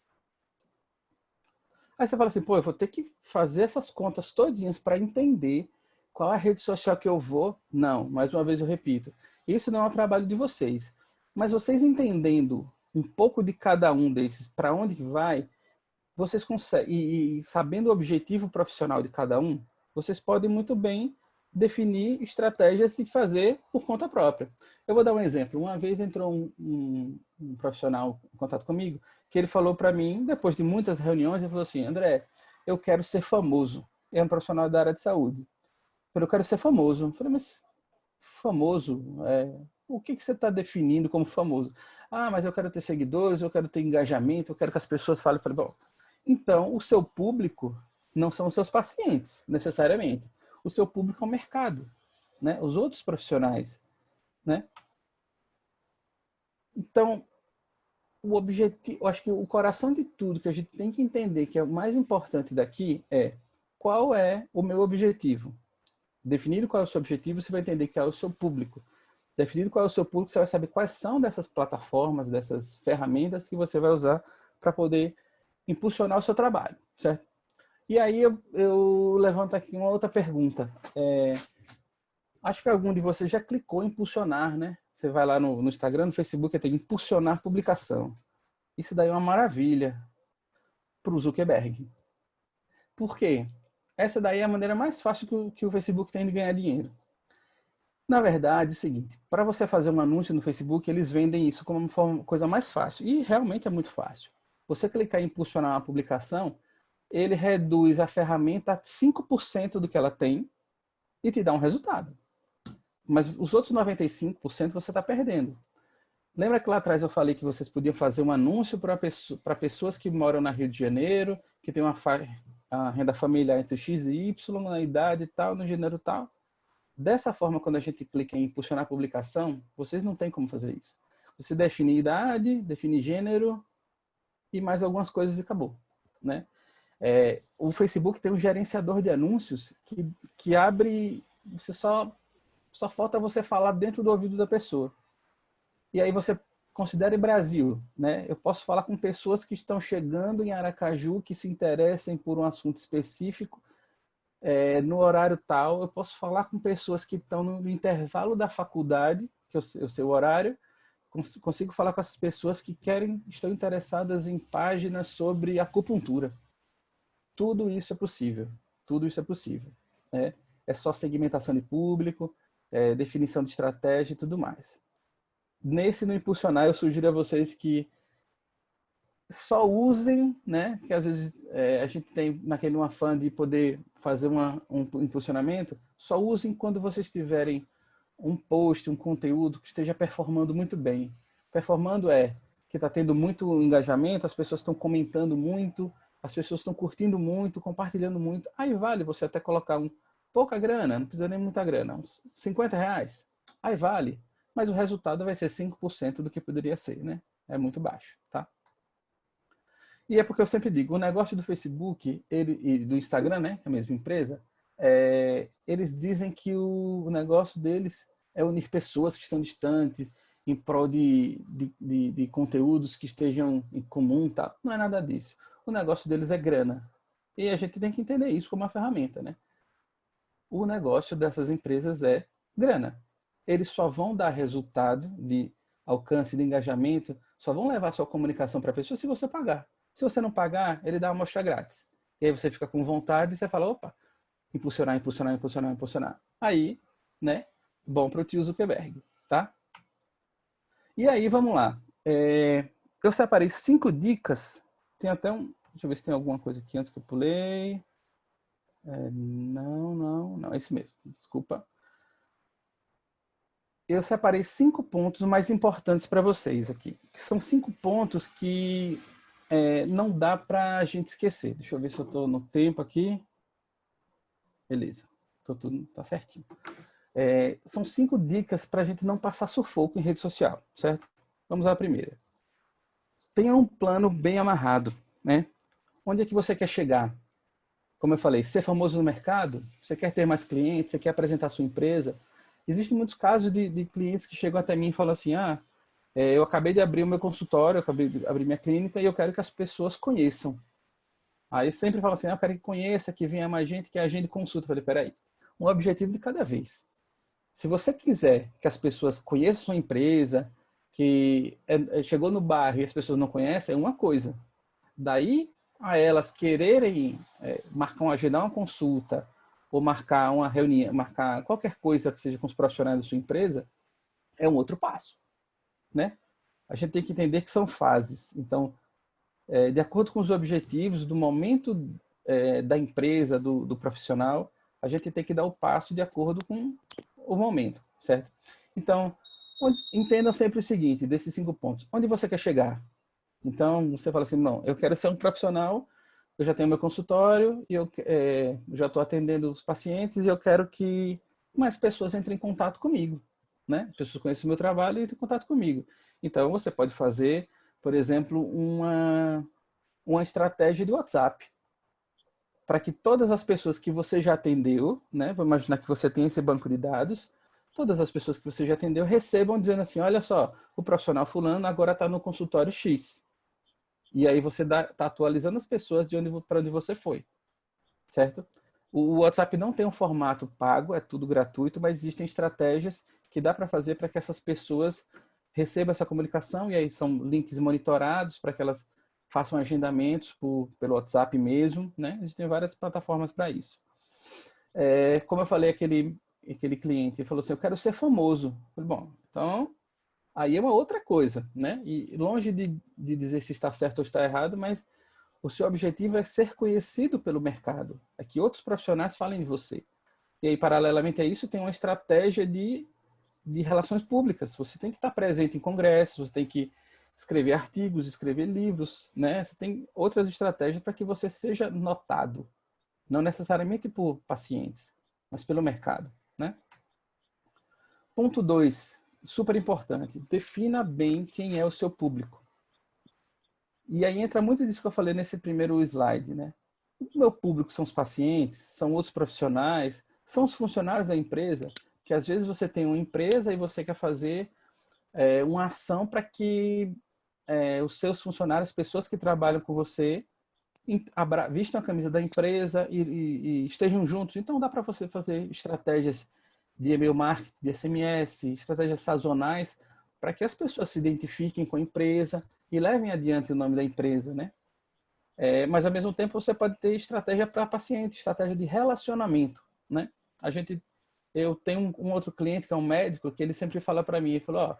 Aí você fala assim, pô, eu vou ter que fazer essas contas todinhas para entender qual é a rede social que eu vou. Não, mais uma vez eu repito, isso não é um trabalho de vocês. Mas vocês entendendo um pouco de cada um desses, para onde vai, vocês conseguem, e sabendo o objetivo profissional de cada um, vocês podem muito bem definir estratégias e fazer por conta própria. Eu vou dar um exemplo. Uma vez entrou um profissional em contato comigo, que ele falou para mim, depois de muitas reuniões, ele falou assim, André, eu quero ser famoso. É um profissional da área de saúde. Eu quero ser famoso. Eu falei, mas famoso? O que você está definindo como famoso? Ah, mas eu quero ter seguidores, eu quero ter engajamento, eu quero que as pessoas falem. Eu falei, bom, então o seu público não são os seus pacientes, necessariamente. O seu público é o mercado, né? Os outros profissionais, né? Então, o objetivo, eu acho que o coração de tudo que a gente tem que entender, que é o mais importante daqui, é qual é o meu objetivo. Definido qual é o seu objetivo, você vai entender que é o seu público. Definido qual é o seu público, você vai saber quais são dessas plataformas, dessas ferramentas que você vai usar para poder impulsionar o seu trabalho, certo? E aí eu levanto aqui uma outra pergunta. Acho que algum de vocês já clicou em impulsionar, né? Você vai lá no Instagram, no Facebook, tem impulsionar publicação. Isso daí é uma maravilha. para o Zuckerberg. Por quê? Essa daí é a maneira mais fácil que o Facebook tem de ganhar dinheiro. Na verdade, é o seguinte, para você fazer um anúncio no Facebook, eles vendem isso como uma coisa mais fácil. E realmente é muito fácil. Você clicar em impulsionar uma publicação, ele reduz a ferramenta a 5% do que ela tem e te dá um resultado. Mas os outros 95% você está perdendo. Lembra que lá atrás eu falei que vocês podiam fazer um anúncio para pessoas que moram na Rio de Janeiro, que tem a renda familiar entre X e Y, na idade tal, no gênero tal? Dessa forma, quando a gente clica em impulsionar a publicação, vocês não têm como fazer isso. Você define idade, define gênero e mais algumas coisas e acabou, né? O Facebook tem um gerenciador de anúncios que abre, você só falta você falar dentro do ouvido da pessoa. E aí você considere Brasil, né? Eu posso falar com pessoas que estão chegando em Aracaju, que se interessem por um assunto específico, no horário tal. Eu posso falar com pessoas que estão no intervalo da faculdade, que é o seu horário. Consigo falar com essas pessoas que estão interessadas em páginas sobre acupuntura. Tudo isso é possível. Tudo isso é possível. Né? É só segmentação de público, definição de estratégia e tudo mais. Nesse no impulsionar, eu sugiro a vocês que só usem, né? Que às vezes a gente tem naquele afã de poder fazer um impulsionamento, só usem quando vocês tiverem um post, um conteúdo que esteja performando muito bem. Performando que está tendo muito engajamento, as pessoas estão comentando muito, as pessoas estão curtindo muito, compartilhando muito. Aí vale você até colocar pouca grana, não precisa nem muita grana, uns R$50. Aí vale. Mas o resultado vai ser 5% do que poderia ser, né? É muito baixo, tá? E é porque eu sempre digo, o negócio do Facebook e do Instagram, né? Que é a mesma empresa, eles dizem que o negócio deles é unir pessoas que estão distantes em prol de conteúdos que estejam em comum, tá? Não é nada disso. O negócio deles é grana. E a gente tem que entender isso como uma ferramenta, né? O negócio dessas empresas é grana. Eles só vão dar resultado de alcance, de engajamento, só vão levar sua comunicação para a pessoa se você pagar. Se você não pagar, ele dá uma amostra grátis. E aí você fica com vontade e você fala, opa, impulsionar, impulsionar, impulsionar, impulsionar. Aí, né, bom para o tio Zuckerberg, tá? E aí, vamos lá. Eu separei 5 dicas. Tem até deixa eu ver se tem alguma coisa aqui antes que eu pulei. Não, é esse mesmo, desculpa. Eu separei 5 pontos mais importantes para vocês aqui. Que são 5 pontos que não dá para a gente esquecer. Deixa eu ver se eu estou no tempo aqui. Beleza, tudo tá certinho. São 5 dicas para a gente não passar sufoco em rede social, certo? Vamos à primeira. Tenha um plano bem amarrado, né? Onde é que você quer chegar? Como eu falei, ser famoso no mercado? Você quer ter mais clientes? Você quer apresentar a sua empresa? Existem muitos casos de clientes que chegam até mim e falam assim, eu acabei de abrir o meu consultório, eu acabei de abrir minha clínica e eu quero que as pessoas conheçam. Aí sempre falam assim, eu quero que conheça, que venha mais gente, que agende consulta. Eu falei, peraí, um objetivo de cada vez. Se você quiser que as pessoas conheçam a sua empresa, que chegou no bairro e as pessoas não conhecem, é uma coisa. Daí a elas quererem agendar uma consulta, ou marcar uma reunião, marcar qualquer coisa que seja com os profissionais da sua empresa, é um outro passo, né? A gente tem que entender que são fases. Então, de acordo com os objetivos do momento da empresa, do profissional, a gente tem que dar o passo de acordo com o momento, certo? Então, entendam sempre o seguinte, desses 5 pontos. Onde você quer chegar? Então, você fala assim, não, eu quero ser um profissional, eu já tenho meu consultório, e eu já estou atendendo os pacientes e eu quero que mais pessoas entrem em contato comigo, né? As pessoas conhecem o meu trabalho e entrem em contato comigo. Então, você pode fazer, por exemplo, uma estratégia de WhatsApp, para que todas as pessoas que você já atendeu, né? Vou imaginar que você tem esse banco de dados, todas as pessoas que você já atendeu recebam dizendo assim, olha só, o profissional fulano agora está no consultório X. E aí você está atualizando as pessoas para onde você foi, certo? O WhatsApp não tem um formato pago, é tudo gratuito, mas existem estratégias que dá para fazer para que essas pessoas recebam essa comunicação, e aí são links monitorados para que elas façam agendamentos pelo WhatsApp mesmo, né? Existem várias plataformas para isso. Como eu falei, aquele cliente falou assim, eu quero ser famoso. Eu falei, bom, então, aí é uma outra coisa, né? E longe de dizer se está certo ou está errado, mas o seu objetivo é ser conhecido pelo mercado, é que outros profissionais falem de você. E aí, paralelamente a isso, tem uma estratégia de relações públicas. Você tem que estar presente em congressos, você tem que escrever artigos, escrever livros, né? Você tem outras estratégias para que você seja notado, não necessariamente por pacientes, mas pelo mercado, né? Ponto 2, super importante, defina bem quem é o seu público. E aí entra muito disso que eu falei nesse primeiro slide, né? O meu público são os pacientes, são outros profissionais, são os funcionários da empresa, que às vezes você tem uma empresa e você quer fazer uma ação para que os seus funcionários, pessoas que trabalham com você, vistam a camisa da empresa e estejam juntos. Então dá para você fazer estratégias de e-mail marketing, de SMS, estratégias sazonais, para que as pessoas se identifiquem com a empresa e levem adiante o nome da empresa, né? Mas ao mesmo tempo você pode ter estratégia para paciente, estratégia de relacionamento, né? Eu tenho um outro cliente que é um médico que ele sempre fala para mim, ele falou,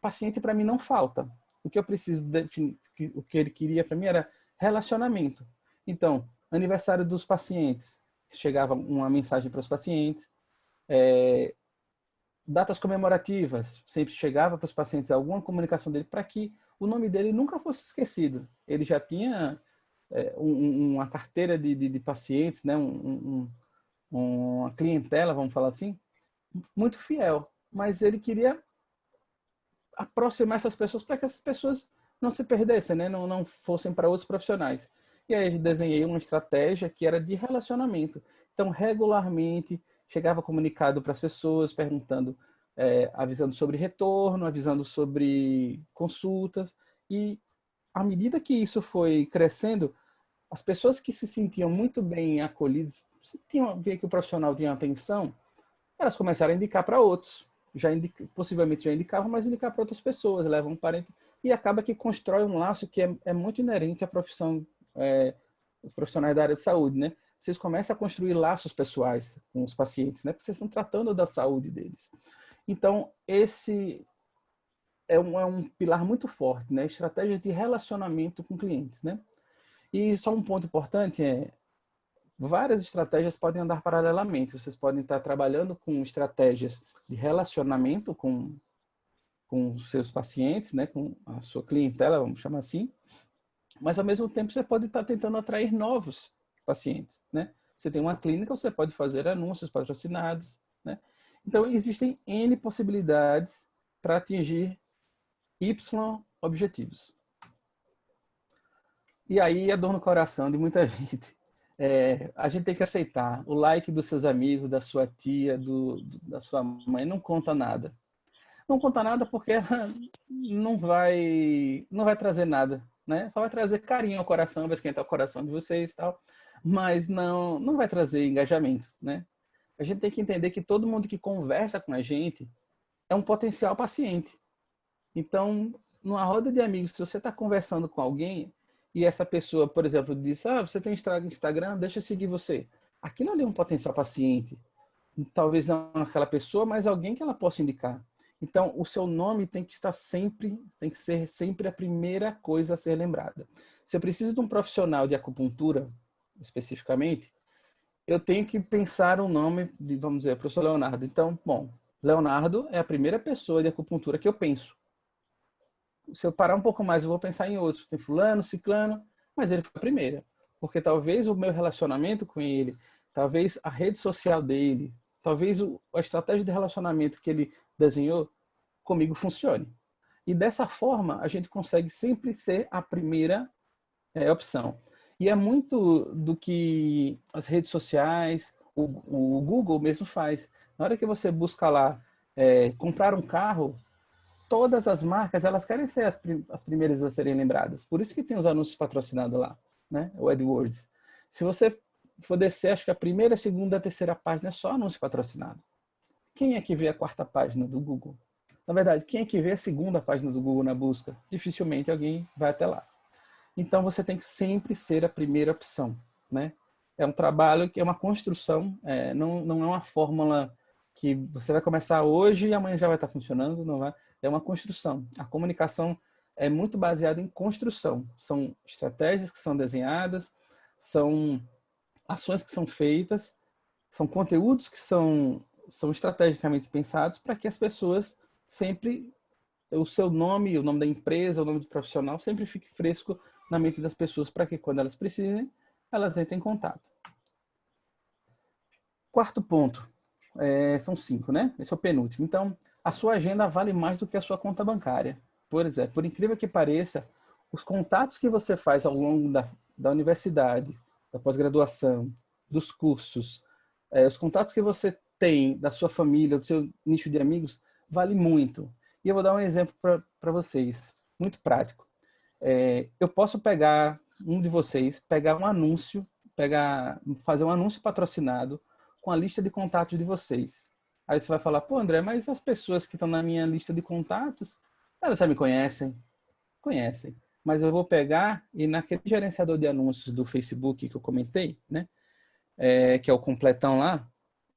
paciente para mim não falta. O que eu preciso definir, o que ele queria para mim era relacionamento. Então, aniversário dos pacientes, chegava uma mensagem para os pacientes, datas comemorativas, sempre chegava para os pacientes alguma comunicação dele para que o nome dele nunca fosse esquecido. Ele já tinha uma carteira de pacientes, né? Uma clientela, vamos falar assim, muito fiel. Mas ele queria aproximar essas pessoas para que essas pessoas não se perdessem, né? Não fossem para outros profissionais. E aí eu desenhei uma estratégia que era de relacionamento. Então, regularmente, chegava comunicado para as pessoas, perguntando, avisando sobre retorno, avisando sobre consultas. E à medida que isso foi crescendo, as pessoas que se sentiam muito bem acolhidas, via que o profissional tinha atenção, elas começaram a indicar para outros. Possivelmente já indicavam, mas indicar para outras pessoas, levam um parente. E acaba que constrói um laço que é muito inerente à profissão, os profissionais da área de saúde, né? Vocês começam a construir laços pessoais com os pacientes, né? Porque vocês estão tratando da saúde deles. Então, esse é um pilar muito forte, né? Estratégias de relacionamento com clientes, né? E só um ponto importante várias estratégias podem andar paralelamente. Vocês podem estar trabalhando com estratégias de relacionamento com os seus pacientes, né? Com a sua clientela, vamos chamar assim. Mas, ao mesmo tempo, você pode estar tentando atrair novos pacientes, né? Você tem uma clínica, você pode fazer anúncios patrocinados, né? Então, existem N possibilidades para atingir Y objetivos. E aí, a dor no coração de muita gente. A gente tem que aceitar. O like dos seus amigos, da sua tia, da sua mãe, não conta nada. Não conta nada porque não vai trazer nada, né? Só vai trazer carinho ao coração, vai esquentar o coração de vocês e tal, mas não vai trazer engajamento, né? A gente tem que entender que todo mundo que conversa com a gente é um potencial paciente. Então, numa roda de amigos, se você está conversando com alguém e essa pessoa, por exemplo, diz, você tem Instagram, deixa eu seguir você. Aquilo ali é um potencial paciente. Talvez não aquela pessoa, mas alguém que ela possa indicar. Então, o seu nome tem que ser sempre a primeira coisa a ser lembrada. Se eu preciso de um profissional de acupuntura, especificamente, eu tenho que pensar um nome de, vamos dizer, professor Leonardo. Então, bom, Leonardo é a primeira pessoa de acupuntura que eu penso. Se eu parar um pouco mais, eu vou pensar em outros. Tem fulano, ciclano, mas ele foi a primeira. Porque talvez o meu relacionamento com ele, talvez a rede social dele, talvez a estratégia de relacionamento que ele desenhou comigo funcione. E dessa forma, a gente consegue sempre ser a primeira opção. E é muito do que as redes sociais, o Google mesmo faz. Na hora que você busca lá comprar um carro, todas as marcas, elas querem ser as primeiras a serem lembradas. Por isso que tem os anúncios patrocinados lá, né? O AdWords. Se você for descer, acho que a primeira, a segunda, a terceira página é só anúncio patrocinado. Quem é que vê a quarta página do Google? Na verdade, quem é que vê a segunda página do Google na busca? Dificilmente alguém vai até lá. Então, você tem que sempre ser a primeira opção, né? É um trabalho que é uma construção, não é uma fórmula que você vai começar hoje e amanhã já vai estar funcionando, não vai. É uma construção. A comunicação é muito baseada em construção. São estratégias que são desenhadas, são ações que são feitas, são conteúdos que são estrategicamente pensados para que as pessoas sempre, o seu nome, o nome da empresa, o nome do profissional sempre fique fresco na mente das pessoas para que quando elas precisem, elas entrem em contato. Quarto ponto, são 5, né? Esse é o penúltimo. Então, a sua agenda vale mais do que a sua conta bancária. Por exemplo, por incrível que pareça, os contatos que você faz ao longo da universidade, da pós-graduação, dos cursos, os contatos que você tem da sua família, do seu nicho de amigos, vale muito. E eu vou dar um exemplo para vocês, muito prático. Eu posso pegar um de vocês, pegar um anúncio, fazer um anúncio patrocinado com a lista de contatos de vocês. Aí você vai falar, pô, André, mas as pessoas que estão na minha lista de contatos, elas já me conhecem? Conhecem. Mas eu vou pegar e naquele gerenciador de anúncios do Facebook que eu comentei, né, que é o completão lá,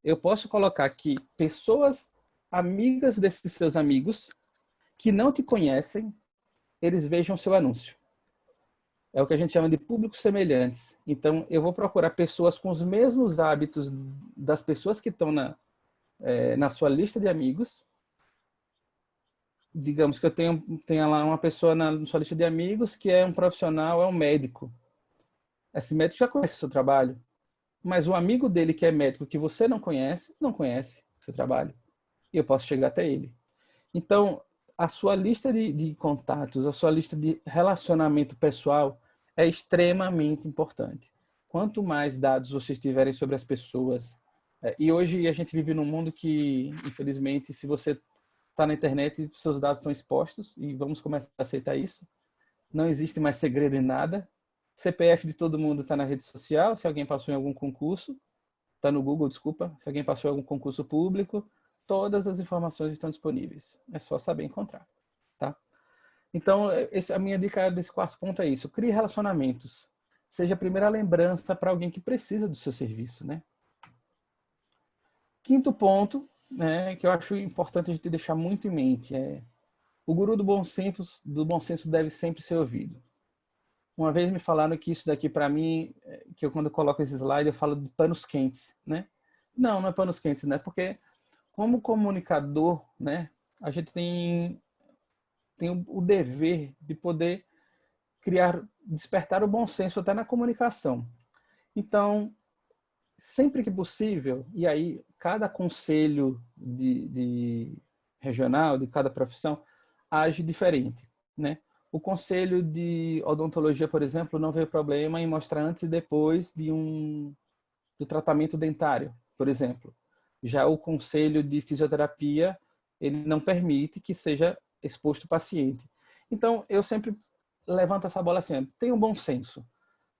eu posso colocar aqui pessoas amigas desses seus amigos que não te conhecem, eles vejam seu anúncio. É o que a gente chama de públicos semelhantes. Então, eu vou procurar pessoas com os mesmos hábitos das pessoas que estão na sua lista de amigos. Digamos que eu tenha lá uma pessoa na sua lista de amigos que é um profissional, é um médico. Esse médico já conhece o seu trabalho. Mas o amigo dele que é médico, que você não conhece o seu trabalho. E eu posso chegar até ele. Então, a sua lista de contatos, a sua lista de relacionamento pessoal é extremamente importante. Quanto mais dados vocês tiverem sobre as pessoas, e hoje a gente vive num mundo que, infelizmente, se você está na internet, seus dados estão expostos, e vamos começar a aceitar isso. Não existe mais segredo em nada. CPF de todo mundo está na rede social, se alguém passou em algum concurso, está no Google, desculpa, se alguém passou em algum concurso público, todas as informações estão disponíveis. É só saber encontrar, tá? Então, a minha dica desse quarto ponto é isso. Crie relacionamentos. Seja a primeira lembrança para alguém que precisa do seu serviço, né? Quinto ponto, né, que eu acho importante a gente deixar muito em mente, o guru do bom senso deve sempre ser ouvido. Uma vez me falaram que isso daqui, para mim, que eu, quando eu coloco esse slide, eu falo de panos quentes, né? Não é panos quentes, né? Porque como comunicador, né, a gente tem o dever de poder despertar o bom senso até na comunicação. Então, sempre que possível, e aí cada conselho de regional, de cada profissão, age diferente, né? O conselho de odontologia, por exemplo, não vê problema em mostrar antes e depois do tratamento dentário, por exemplo. Já o conselho de fisioterapia, ele não permite que seja exposto o paciente. Então, eu sempre levanto essa bola assim, tenha um bom senso.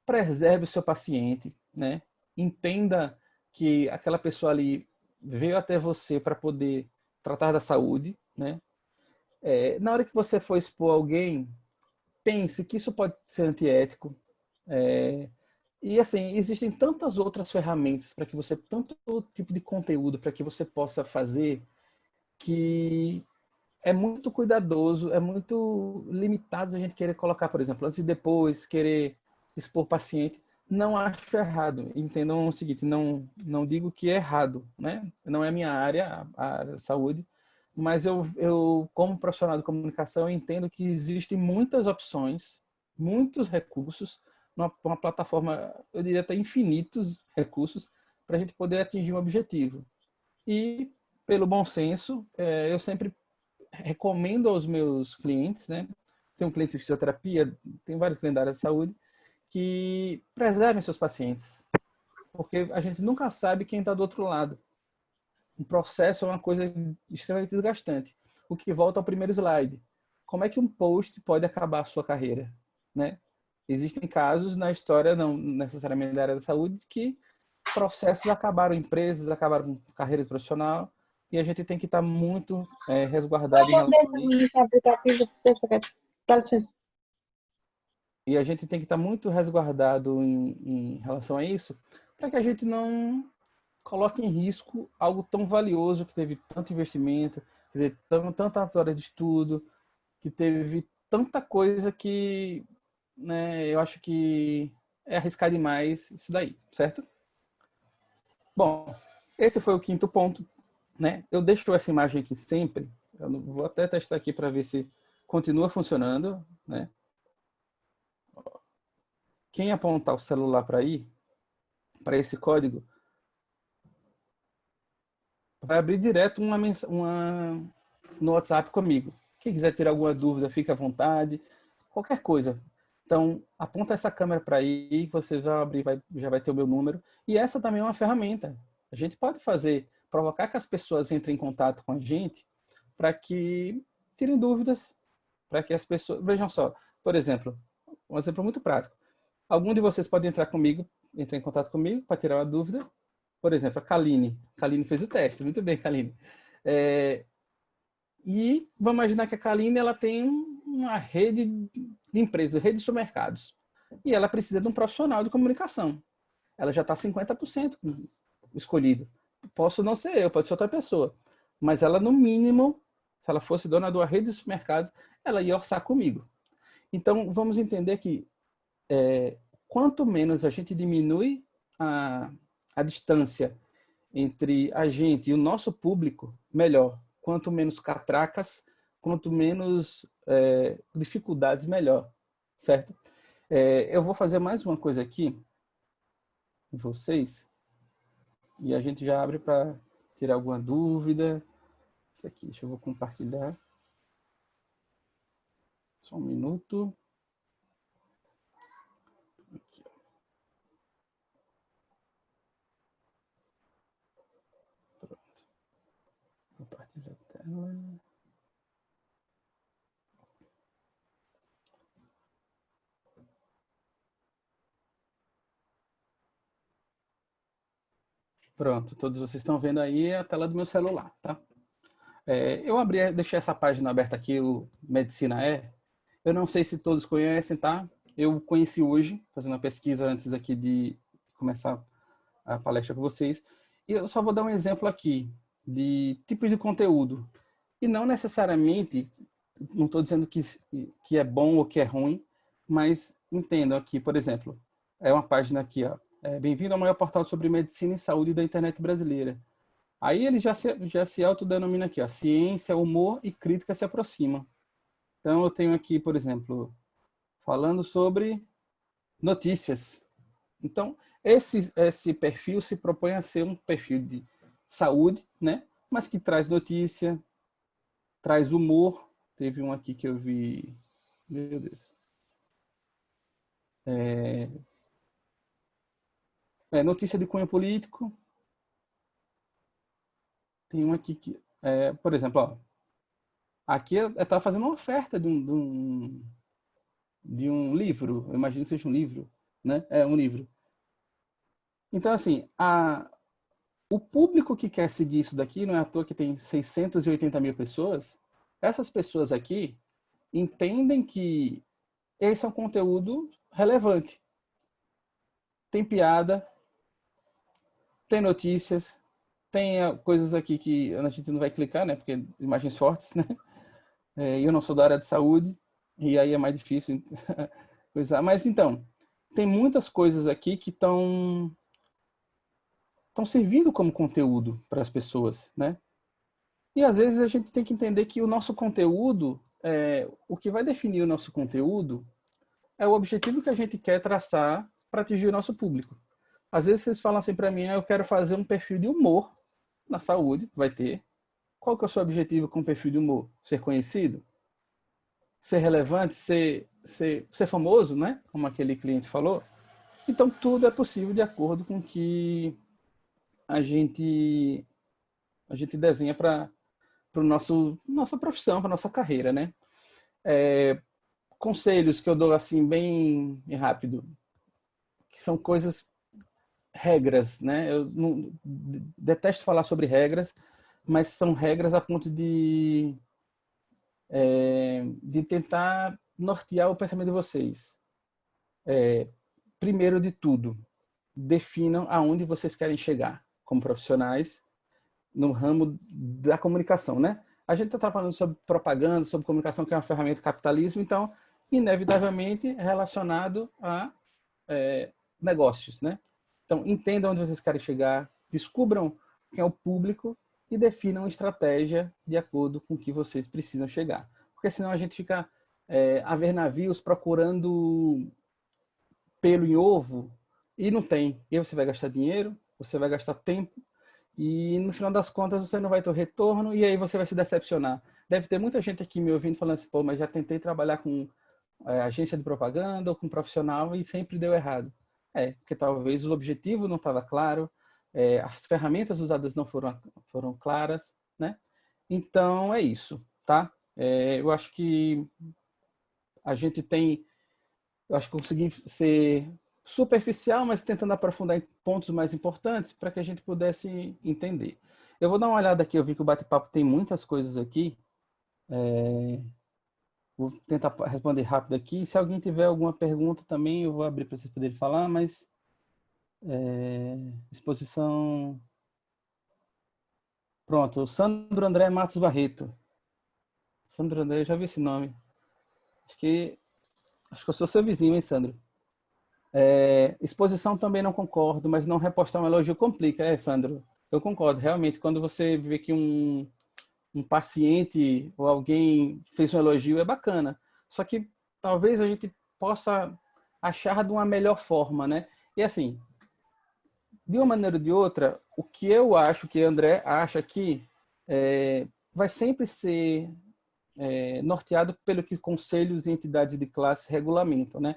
Preserve o seu paciente, né? Entenda que aquela pessoa ali veio até você para poder tratar da saúde, né? Na hora que você for expor alguém, pense que isso pode ser antiético. E assim, existem tantas outras ferramentas para que você, tanto tipo de conteúdo para que você possa fazer, que é muito cuidadoso, é muito limitado a gente querer colocar, por exemplo, antes e depois, querer expor paciente. Não acho errado. Entendam o seguinte, não digo que é errado, né? Não é a minha área, a área da saúde, mas eu, como profissional de comunicação, eu entendo que existem muitas opções, muitos recursos, uma plataforma, eu diria até infinitos recursos, para a gente poder atingir um objetivo. E, pelo bom senso, eu sempre recomendo aos meus clientes, né? Tenho clientes de fisioterapia, tenho vários clientes da área de saúde, que preservem seus pacientes, porque a gente nunca sabe quem está do outro lado. O processo é uma coisa extremamente desgastante. O que volta ao primeiro slide. Como é que um post pode acabar a sua carreira, né? Existem casos na história, não necessariamente da área da saúde, que processos acabaram empresas, acabaram com carreira profissional, e a gente tem que estar muito resguardado em relação a isso. Aplicativo, dá licença. E a gente tem que estar muito resguardado em relação a isso, para que a gente não coloque em risco algo tão valioso, que teve tanto investimento, que teve tantas horas de estudo, que teve tanta coisa que, né, eu acho que é arriscar demais isso daí, certo? Bom, esse foi o quinto ponto, né? Eu deixo essa imagem aqui sempre, vou até testar aqui para ver se continua funcionando, né? Quem apontar o celular para aí, para esse código, vai abrir direto no WhatsApp comigo. Quem quiser ter alguma dúvida, fique à vontade, qualquer coisa. Então, aponta essa câmera para aí, você já abrir, já vai ter o meu número. E essa também é uma ferramenta. A gente pode provocar que as pessoas entrem em contato com a gente para que tirem dúvidas, para que as pessoas... Vejam só, por exemplo, um exemplo muito prático. Algum de vocês pode entrar em contato comigo para tirar uma dúvida. Por exemplo, a Kaline. A Kaline fez o teste. Muito bem, Kaline. E vamos imaginar que a Kaline ela tem uma rede de empresas, rede de supermercados. E ela precisa de um profissional de comunicação. Ela já está 50% escolhido. Posso não ser eu, pode ser outra pessoa. Mas ela, no mínimo, se ela fosse dona de uma rede de supermercados, ela ia orçar comigo. Então, vamos entender que quanto menos a gente diminui a distância entre a gente e o nosso público, melhor. Quanto menos catracas, quanto menos dificuldades, melhor. Certo? Eu vou fazer mais uma coisa aqui em vocês e a gente já abre para tirar alguma dúvida. Isso aqui, deixa eu compartilhar. Só um minuto. Aqui. Pronto. Compartilhar a tela. Pronto, todos vocês estão vendo aí a tela do meu celular, tá? Eu deixei essa página aberta aqui, o Medicina É. Eu não sei se todos conhecem, tá? Eu conheci hoje, fazendo uma pesquisa antes aqui de começar a palestra com vocês. E eu só vou dar um exemplo aqui de tipos de conteúdo. E não necessariamente, não estou dizendo que é bom ou que é ruim, mas entendam aqui, por exemplo, é uma página aqui, ó. Bem-vindo ao maior portal sobre medicina e saúde da internet brasileira. Aí ele já se autodenomina aqui, ó, ciência, humor e crítica se aproximam. Então eu tenho aqui, por exemplo, falando sobre notícias. Então, esse perfil se propõe a ser um perfil de saúde, né? Mas que traz notícia, traz humor. Teve um aqui que eu vi... Meu Deus. Notícia de cunho político. Tem um aqui que... por exemplo, ó, aqui eu estava fazendo uma oferta de um livro. Eu imagino que seja um livro, né? É um livro. Então, assim, o público que quer seguir isso daqui, não é à toa que tem 680 mil pessoas, essas pessoas aqui entendem que esse é um conteúdo relevante. Tem piada, tem notícias, tem coisas aqui que a gente não vai clicar, né? Porque imagens fortes, né? Eu não sou da área de saúde, e aí é mais difícil coisar. Mas, então, tem muitas coisas aqui que estão servindo como conteúdo para as pessoas, né? E às vezes a gente tem que entender que o nosso conteúdo, o que vai definir o nosso conteúdo é o objetivo que a gente quer traçar para atingir o nosso público. Às vezes vocês falam assim para mim, eu quero fazer um perfil de humor na saúde, vai ter. Qual que é o seu objetivo com o perfil de humor? Ser conhecido? Ser relevante? Ser famoso, né? Como aquele cliente falou. Então tudo é possível de acordo com que a gente desenha para nossa profissão, para nossa carreira, né? Conselhos que eu dou assim bem rápido, que são coisas, regras, né? Eu detesto falar sobre regras, mas são regras a ponto de tentar nortear o pensamento de vocês. primeiro de tudo, definam aonde vocês querem chegar como profissionais no ramo da comunicação, né? A gente está falando sobre propaganda, sobre comunicação, que é uma ferramenta do capitalismo, então, inevitavelmente relacionado a negócios, né? Então, entendam onde vocês querem chegar, descubram quem é o público e definam uma estratégia de acordo com o que vocês precisam chegar. Porque senão a gente fica a ver navios procurando pelo em ovo e não tem. E aí você vai gastar dinheiro, você vai gastar tempo e no final das contas você não vai ter o retorno e aí você vai se decepcionar. Deve ter muita gente aqui me ouvindo falando assim, pô, mas já tentei trabalhar com agência de propaganda ou com profissional e sempre deu errado. Porque talvez o objetivo não estava claro, as ferramentas usadas não foram claras, né? Então é isso, tá? Eu acho que a gente tem, eu acho que consegui ser superficial, mas tentando aprofundar em pontos mais importantes para que a gente pudesse entender. Eu vou dar uma olhada aqui, eu vi que o bate-papo tem muitas coisas aqui. Vou tentar responder rápido aqui. Se alguém tiver alguma pergunta também, eu vou abrir para vocês poderem falar, mas exposição... Pronto, o Sandro André Matos Barreto. Sandro André, eu já vi esse nome. Acho que eu sou seu vizinho, hein, Sandro? Exposição também não concordo, mas não repostar um elogio complica. Sandro, eu concordo. Realmente, quando você vê que um paciente ou alguém fez um elogio, é bacana. Só que talvez a gente possa achar de uma melhor forma, né? E assim, de uma maneira ou de outra, o que eu acho, que André acha aqui, vai sempre ser norteado pelo que conselhos e entidades de classe regulamentam, né?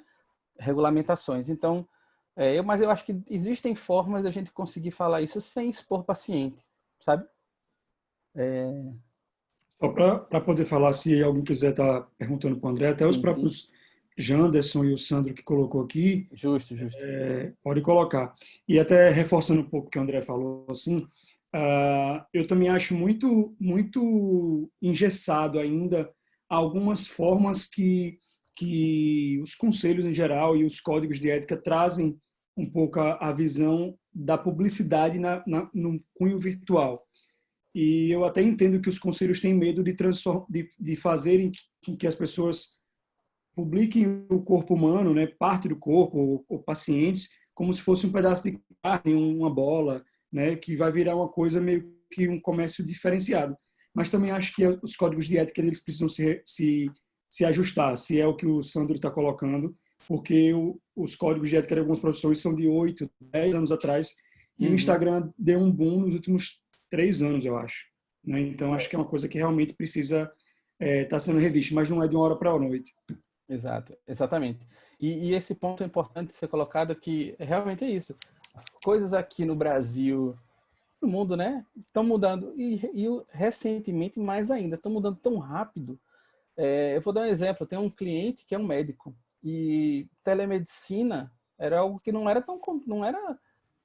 Regulamentações. Então, mas eu acho que existem formas da gente conseguir falar isso sem expor paciente, sabe? Só para poder falar, se alguém quiser estar perguntando para o André, até os Sim, próprios sim. Janderson e o Sandro que colocou aqui, Justo. pode colocar. E até reforçando um pouco o que o André falou, assim, eu também acho muito engessado ainda algumas formas que os conselhos em geral e os códigos de ética trazem um pouco a visão da publicidade no cunho virtual. E eu até entendo que os conselhos têm medo de fazerem com que as pessoas publiquem o corpo humano, né, parte do corpo, ou pacientes, como se fosse um pedaço de carne, uma bola, né, que vai virar uma coisa meio que um comércio diferenciado. Mas também acho que os códigos de ética eles precisam se ajustar, se é o que o Sandro está colocando, porque os códigos de ética de algumas profissões são de 8, 10 anos atrás, e o Instagram deu um boom nos últimos 3 anos, eu acho. Né? Então, acho que é uma coisa que realmente precisa estar sendo revista, mas não é de uma hora para a noite. Exato, exatamente. E esse ponto é importante ser colocado que realmente é isso. As coisas aqui no Brasil, no mundo, né, estão mudando e recentemente mais ainda, estão mudando tão rápido. Eu vou dar um exemplo, tem um cliente que é um médico e telemedicina era algo que não era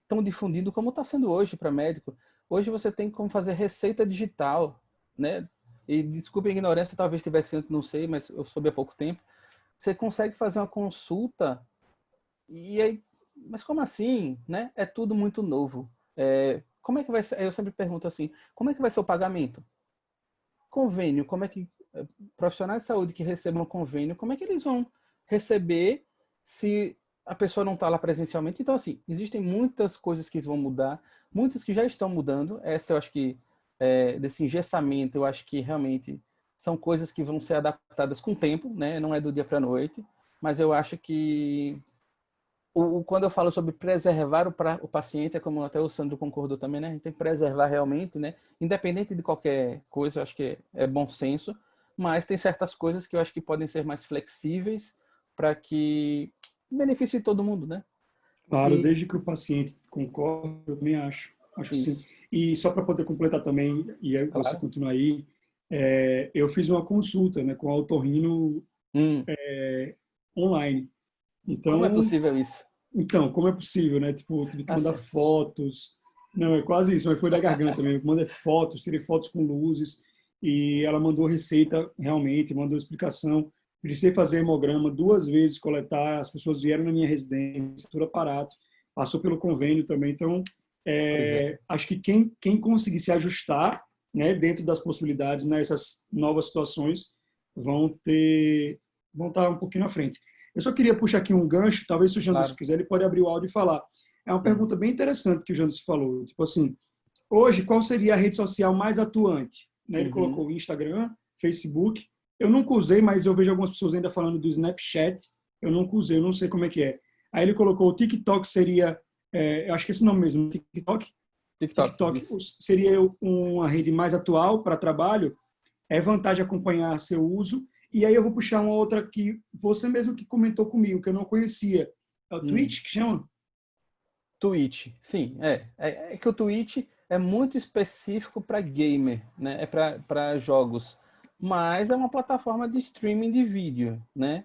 tão difundido como está sendo hoje para médico. Hoje você tem como fazer receita digital, né? E desculpe a ignorância, talvez tivesse antes, não sei, mas eu soube há pouco tempo. Você consegue fazer uma consulta e aí, mas como assim, né? É tudo muito novo. Como é que vai ser? Eu sempre pergunto assim, como é que vai ser o pagamento? Convênio, como é que profissionais de saúde que recebam convênio, como é que eles vão receber se a pessoa não está lá presencialmente? Então, assim, existem muitas coisas que vão mudar, muitas que já estão mudando. Essa eu acho que, desse engessamento, eu acho que realmente são coisas que vão ser adaptadas com o tempo, né? Não é do dia para a noite, mas eu acho que quando eu falo sobre preservar o paciente, é como até o Sandro concordou também, né? A gente tem que preservar realmente, né? Independente de qualquer coisa, eu acho que é bom senso, mas tem certas coisas que eu acho que podem ser mais flexíveis para que beneficie todo mundo, né? Claro, E desde que o paciente concorde, eu também acho. Acho que sim. isso, E só para poder completar também, e aí você claro. continua aí, eu fiz uma consulta, né, com a otorrino Hum, online. como é Então, possível isso? como é possível, né? Tipo, eu tive que Ah, mandar sim. fotos. Não, é quase isso, mas foi da garganta mesmo. Mandei fotos, tirei fotos com luzes e ela mandou receita realmente, mandou explicação. Precisei fazer hemograma 2 vezes, coletar, as pessoas vieram na minha residência, todo aparato, passou pelo convênio também. Então, Pois é. acho que quem conseguir se ajustar, né, dentro das possibilidades, nessas novas situações, vão estar um pouquinho na frente. Eu só queria puxar aqui um gancho, talvez se o Janderson Claro. quiser, ele pode abrir o áudio e falar. É uma Uhum. pergunta bem interessante que o Janderson falou. Tipo assim, hoje, qual seria a rede social mais atuante? Né, ele Uhum. colocou o Instagram, Facebook. Eu nunca usei, mas eu vejo algumas pessoas ainda falando do Snapchat. Eu nunca usei, eu não sei como é que é. Aí ele colocou o TikTok seria, eu acho que é esse nome mesmo, TikTok. TikTok, TikTok isso. seria uma rede mais atual para trabalho. É vantagem acompanhar seu uso. E aí eu vou puxar uma outra que você mesmo que comentou comigo, que eu não conhecia. É o Twitch que chama? Twitch, sim, é que o Twitch é muito específico para gamer, né? É para jogos, mas é uma plataforma de streaming de vídeo, né?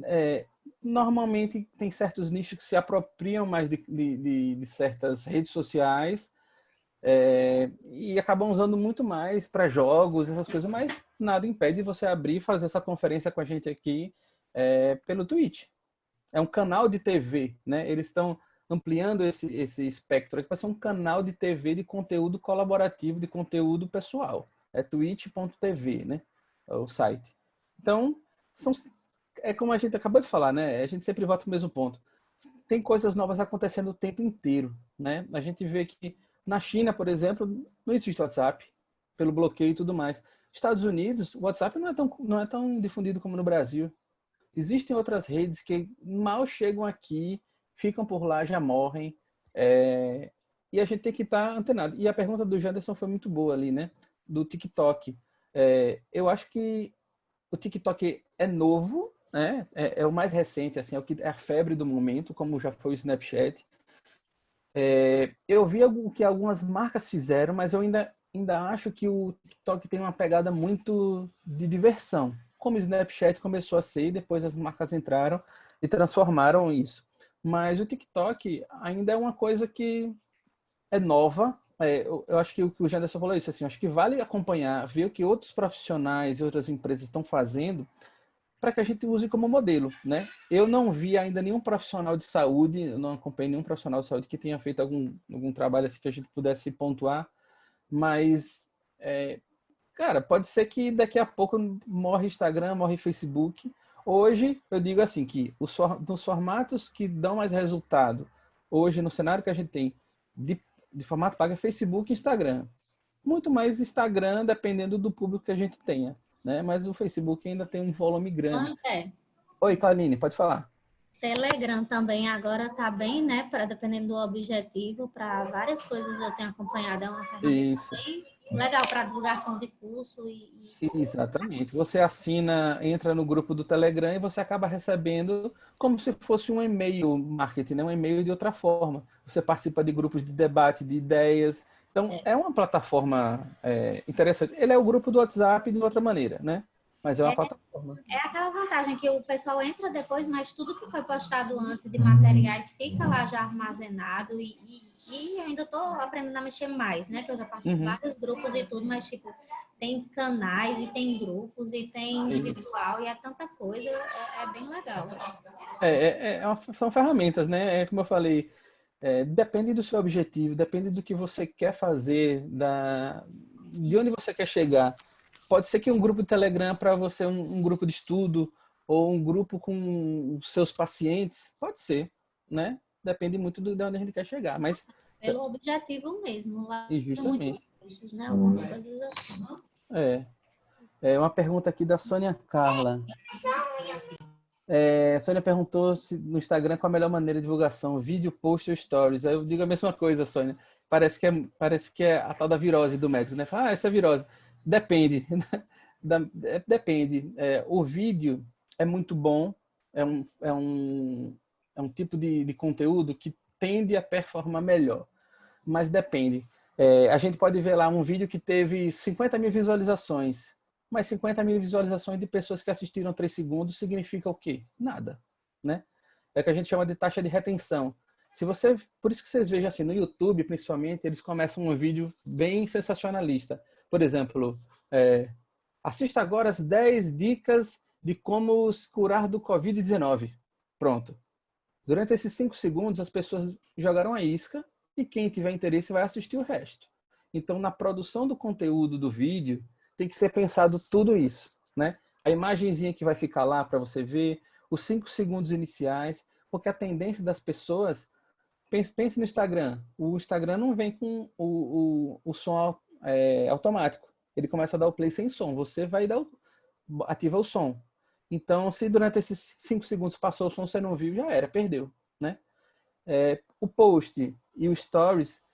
É, normalmente tem certos nichos que se apropriam mais de certas redes sociais, e acabam usando muito mais para jogos, essas coisas, mas nada impede você abrir e fazer essa conferência com a gente aqui pelo Twitch. É um canal de TV, né? Eles estão ampliando esse espectro aqui para ser um canal de TV de conteúdo colaborativo, de conteúdo pessoal. É twitch.tv, né? É o site. Então, é como a gente acabou de falar, né? A gente sempre volta para o mesmo ponto. Tem coisas novas acontecendo o tempo inteiro, né? A gente vê que na China, por exemplo, não existe WhatsApp, pelo bloqueio e tudo mais. Estados Unidos, o WhatsApp não é tão difundido como no Brasil. Existem outras redes que mal chegam aqui, ficam por lá, já morrem. E a gente tem que estar antenado. E a pergunta do Janderson foi muito boa ali, né? Do TikTok. Eu acho que o TikTok é novo, né? É o mais recente, assim, é a febre do momento, como já foi o Snapchat. Eu vi o que algumas marcas fizeram, mas eu ainda acho que o TikTok tem uma pegada muito de diversão, como o Snapchat começou a ser, e depois as marcas entraram e transformaram isso. Mas o TikTok ainda é uma coisa que é nova. Eu acho que o que o Janderson falou é isso, assim, acho que vale acompanhar, ver o que outros profissionais e outras empresas estão fazendo para que a gente use como modelo, né? Eu não vi ainda nenhum profissional de saúde, eu não acompanhei nenhum profissional de saúde que tenha feito algum trabalho assim que a gente pudesse pontuar, mas, cara, pode ser que daqui a pouco morre Instagram, morre Facebook. Hoje, eu digo assim, que nos formatos que dão mais resultado, hoje, no cenário que a gente tem de formato pago, é Facebook e Instagram. Muito mais Instagram, dependendo do público que a gente tenha, né? Mas o Facebook ainda tem um volume grande. É. Oi, Clarine, pode falar. Telegram também agora está bem, né? Dependendo do objetivo, para várias coisas eu tenho acompanhado. É uma ferramenta Isso, bem legal para divulgação de curso exatamente. Você assina, entra no grupo do Telegram e você acaba recebendo como se fosse um e-mail marketing, né? Um e-mail de outra forma. Você participa de grupos de debate, de ideias. Então, é uma plataforma interessante. Ele é o grupo do WhatsApp de outra maneira, né? Mas é uma plataforma. É aquela vantagem que o pessoal entra depois, mas tudo que foi postado antes de materiais fica lá já armazenado e eu ainda estou aprendendo a mexer mais, né? Que eu já passei por vários grupos e tudo, mas tipo, tem canais e tem grupos e tem individual e é tanta coisa, é bem legal. São ferramentas, né? É como eu falei, depende do seu objetivo, depende do que você quer fazer, de onde você quer chegar. Pode ser que um grupo de Telegram para você um grupo de estudo ou um grupo com seus pacientes, pode ser, né? Depende muito de onde a gente quer chegar, mas pelo objetivo mesmo, lá e justamente. Muitos cursos, né? Algumas coisas assim. É uma pergunta aqui da Sônia Carla. Sônia perguntou se no Instagram qual a melhor maneira de divulgação, vídeo, post ou stories. Aí eu digo a mesma coisa, Sônia. Parece que é a tal da virose do médico, né? Fala, essa é virose. Depende. Depende. O vídeo é muito bom, é um tipo de conteúdo que tende a performar melhor, mas depende. A gente pode ver lá um vídeo que teve 50 mil visualizações, mas 50 mil visualizações de pessoas que assistiram 3 segundos significa o quê? Nada, né? É o que a gente chama de taxa de retenção. Por isso que vocês vejam assim, no YouTube, principalmente, eles começam um vídeo bem sensacionalista. Por exemplo, assista agora as 10 dicas de como se curar do Covid-19. Pronto. Durante esses 5 segundos, as pessoas jogaram a isca e quem tiver interesse vai assistir o resto. Então, na produção do conteúdo do vídeo, tem que ser pensado tudo isso, né? A imagenzinha que vai ficar lá para você ver, os 5 segundos iniciais, porque a tendência das pessoas... Pense no Instagram. O Instagram não vem com o som automático. Ele começa a dar o play sem som. Você vai ativa o som. Então, se durante esses 5 segundos passou o som, você não viu, já era, perdeu, né? O post e o stories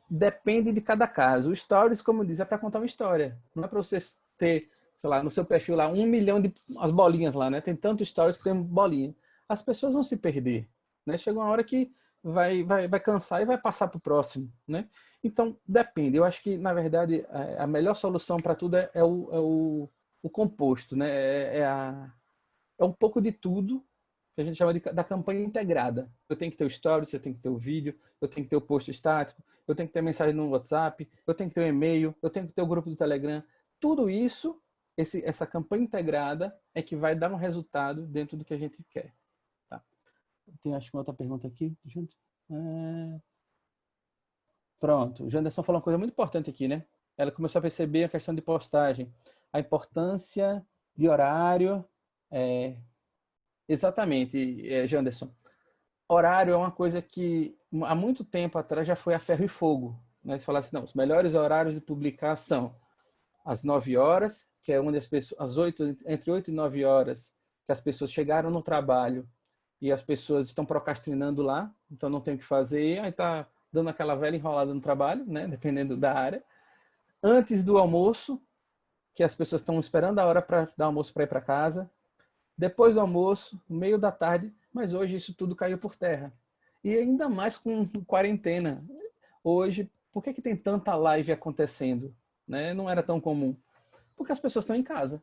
depende de cada caso. O stories, como eu disse, é para contar uma história. Não é para você ter, sei lá, no seu perfil lá, 1 milhão de as bolinhas lá, né? Tem tantos stories que tem bolinha. As pessoas vão se perder, né? Chega uma hora que vai cansar e vai passar para o próximo, né? Então, depende. Eu acho que, na verdade, a melhor solução para tudo é o composto, né? É um pouco de tudo que a gente chama da campanha integrada. Eu tenho que ter o stories, eu tenho que ter o vídeo, eu tenho que ter o post estático, eu tenho que ter mensagem no WhatsApp, eu tenho que ter o e-mail, eu tenho que ter o grupo do Telegram. Tudo isso, essa campanha integrada é que vai dar um resultado dentro do que a gente quer. Tá? Tem, acho que uma outra pergunta aqui. Pronto. O Janderson falou uma coisa muito importante aqui, né? Ela começou a perceber a questão de postagem. A importância de horário. Exatamente, Janderson. Horário é uma coisa que há muito tempo atrás já foi a ferro e fogo. Né? Você fala assim, não, os melhores horários de publicar são às 9 horas, que é onde as pessoas, entre 8 e 9 horas, que as pessoas chegaram no trabalho e as pessoas estão procrastinando lá, então não tem o que fazer, aí está dando aquela velha enrolada no trabalho, né? Dependendo da área. Antes do almoço, que as pessoas estão esperando a hora para dar almoço para ir para casa. Depois do almoço, no meio da tarde, mas hoje isso tudo caiu por terra. E ainda mais com quarentena. Hoje, por que tem tanta live acontecendo? Né? Não era tão comum. Porque as pessoas estão em casa.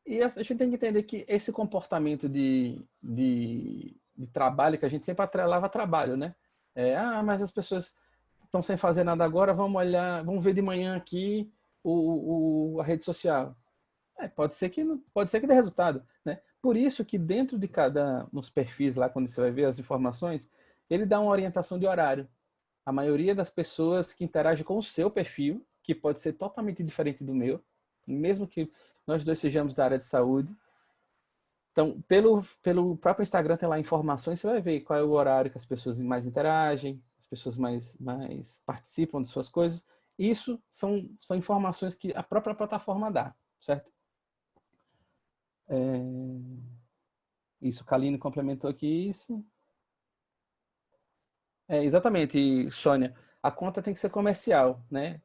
E a gente tem que entender que esse comportamento de trabalho, que a gente sempre atrelava a trabalho, né? Mas as pessoas estão sem fazer nada agora, vamos ver de manhã aqui a rede social. Pode ser que dê resultado, né? Por isso que dentro de nos perfis lá, quando você vai ver as informações, ele dá uma orientação de horário. A maioria das pessoas que interagem com o seu perfil, que pode ser totalmente diferente do meu, mesmo que nós dois sejamos da área de saúde. Então, pelo próprio Instagram tem lá informações, você vai ver qual é o horário que as pessoas mais interagem, as pessoas mais participam de suas coisas. Isso são informações que a própria plataforma dá, certo? Isso, o Kaline complementou aqui isso. Exatamente, Sônia. A conta tem que ser comercial, né?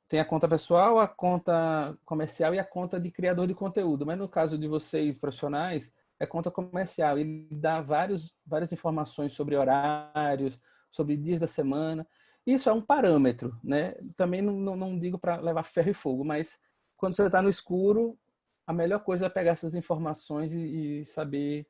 Tem a conta pessoal, a conta comercial e a conta de criador de conteúdo. Mas no caso de vocês, profissionais, é conta comercial. Ele dá várias informações sobre horários, sobre dias da semana. Isso é um parâmetro, né? Também não digo para levar ferro e fogo, mas quando você está no escuro, a melhor coisa é pegar essas informações e saber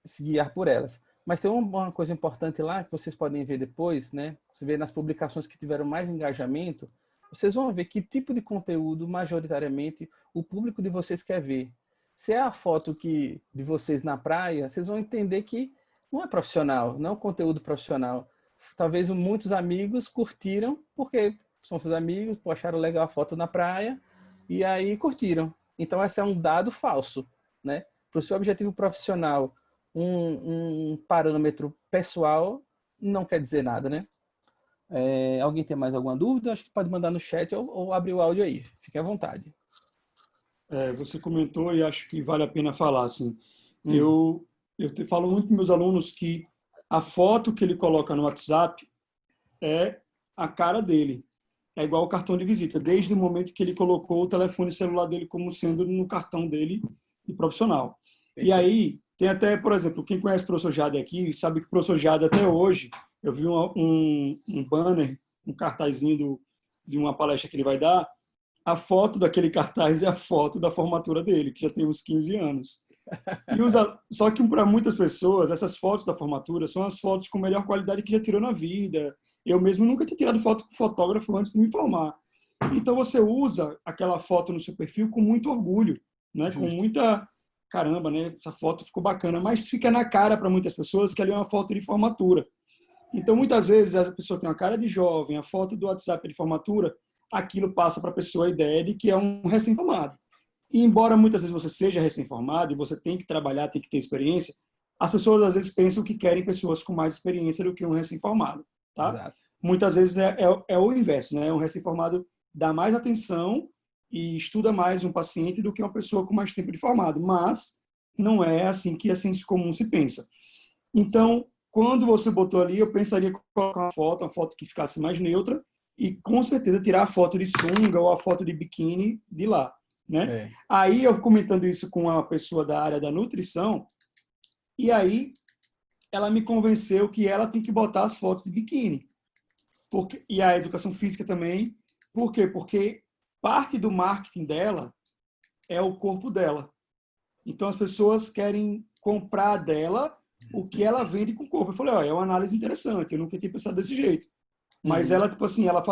se guiar por elas. Mas tem uma coisa importante lá que vocês podem ver depois, né? Você vê nas publicações que tiveram mais engajamento, vocês vão ver que tipo de conteúdo majoritariamente o público de vocês quer ver. Se é a foto de vocês na praia, vocês vão entender que não é profissional, não é um conteúdo profissional. Talvez muitos amigos curtiram porque são seus amigos, acharam legal a foto na praia e aí curtiram. Então esse é um dado falso, né? Para o seu objetivo profissional, um parâmetro pessoal não quer dizer nada, né? Alguém tem mais alguma dúvida? Acho que pode mandar no chat ou abrir o áudio aí. Fique à vontade. Você comentou e acho que vale a pena falar. Assim, eu falo muito para meus alunos que a foto que ele coloca no WhatsApp é a cara dele. É igual o cartão de visita, desde o momento que ele colocou o telefone celular dele como sendo no cartão dele de profissional. E aí, tem até, por exemplo, quem conhece o professor Jade aqui, sabe que o professor Jade até hoje, eu vi um banner, um cartazinho de uma palestra que ele vai dar, a foto daquele cartaz é a foto da formatura dele, que já tem uns 15 anos. Só que para muitas pessoas, essas fotos da formatura são as fotos com melhor qualidade que já tirou na vida. Eu mesmo nunca tinha tirado foto com fotógrafo antes de me formar. Então você usa aquela foto no seu perfil com muito orgulho, né? Com Justo. muita caramba, né? Essa foto ficou bacana, mas fica na cara para muitas pessoas que ali é uma foto de formatura. Então muitas vezes a pessoa tem uma cara de jovem, a foto do WhatsApp de formatura, aquilo passa para a pessoa a ideia de que é um recém-formado. E embora muitas vezes você seja recém-formado e você tem que trabalhar, tem que ter experiência, as pessoas às vezes pensam que querem pessoas com mais experiência do que um recém-formado, tá? Exato. Muitas vezes é o inverso, né? Um recém-formado dá mais atenção e estuda mais um paciente do que uma pessoa com mais tempo de formado, mas não é assim que a senso comum se pensa. Então, quando você botou ali, eu pensaria em colocar uma foto que ficasse mais neutra e com certeza tirar a foto de sunga ou a foto de biquíni de lá, né? É. Aí eu comentando isso com uma pessoa da área da nutrição, e aí ela me convenceu que ela tem que botar as fotos de biquíni. E a educação física também. Por quê? Porque parte do marketing dela é o corpo dela. Então as pessoas querem comprar dela o que ela vende com o corpo. Eu falei, ó, é uma análise interessante, eu nunca tinha pensado desse jeito. Mas ela, tipo assim, ela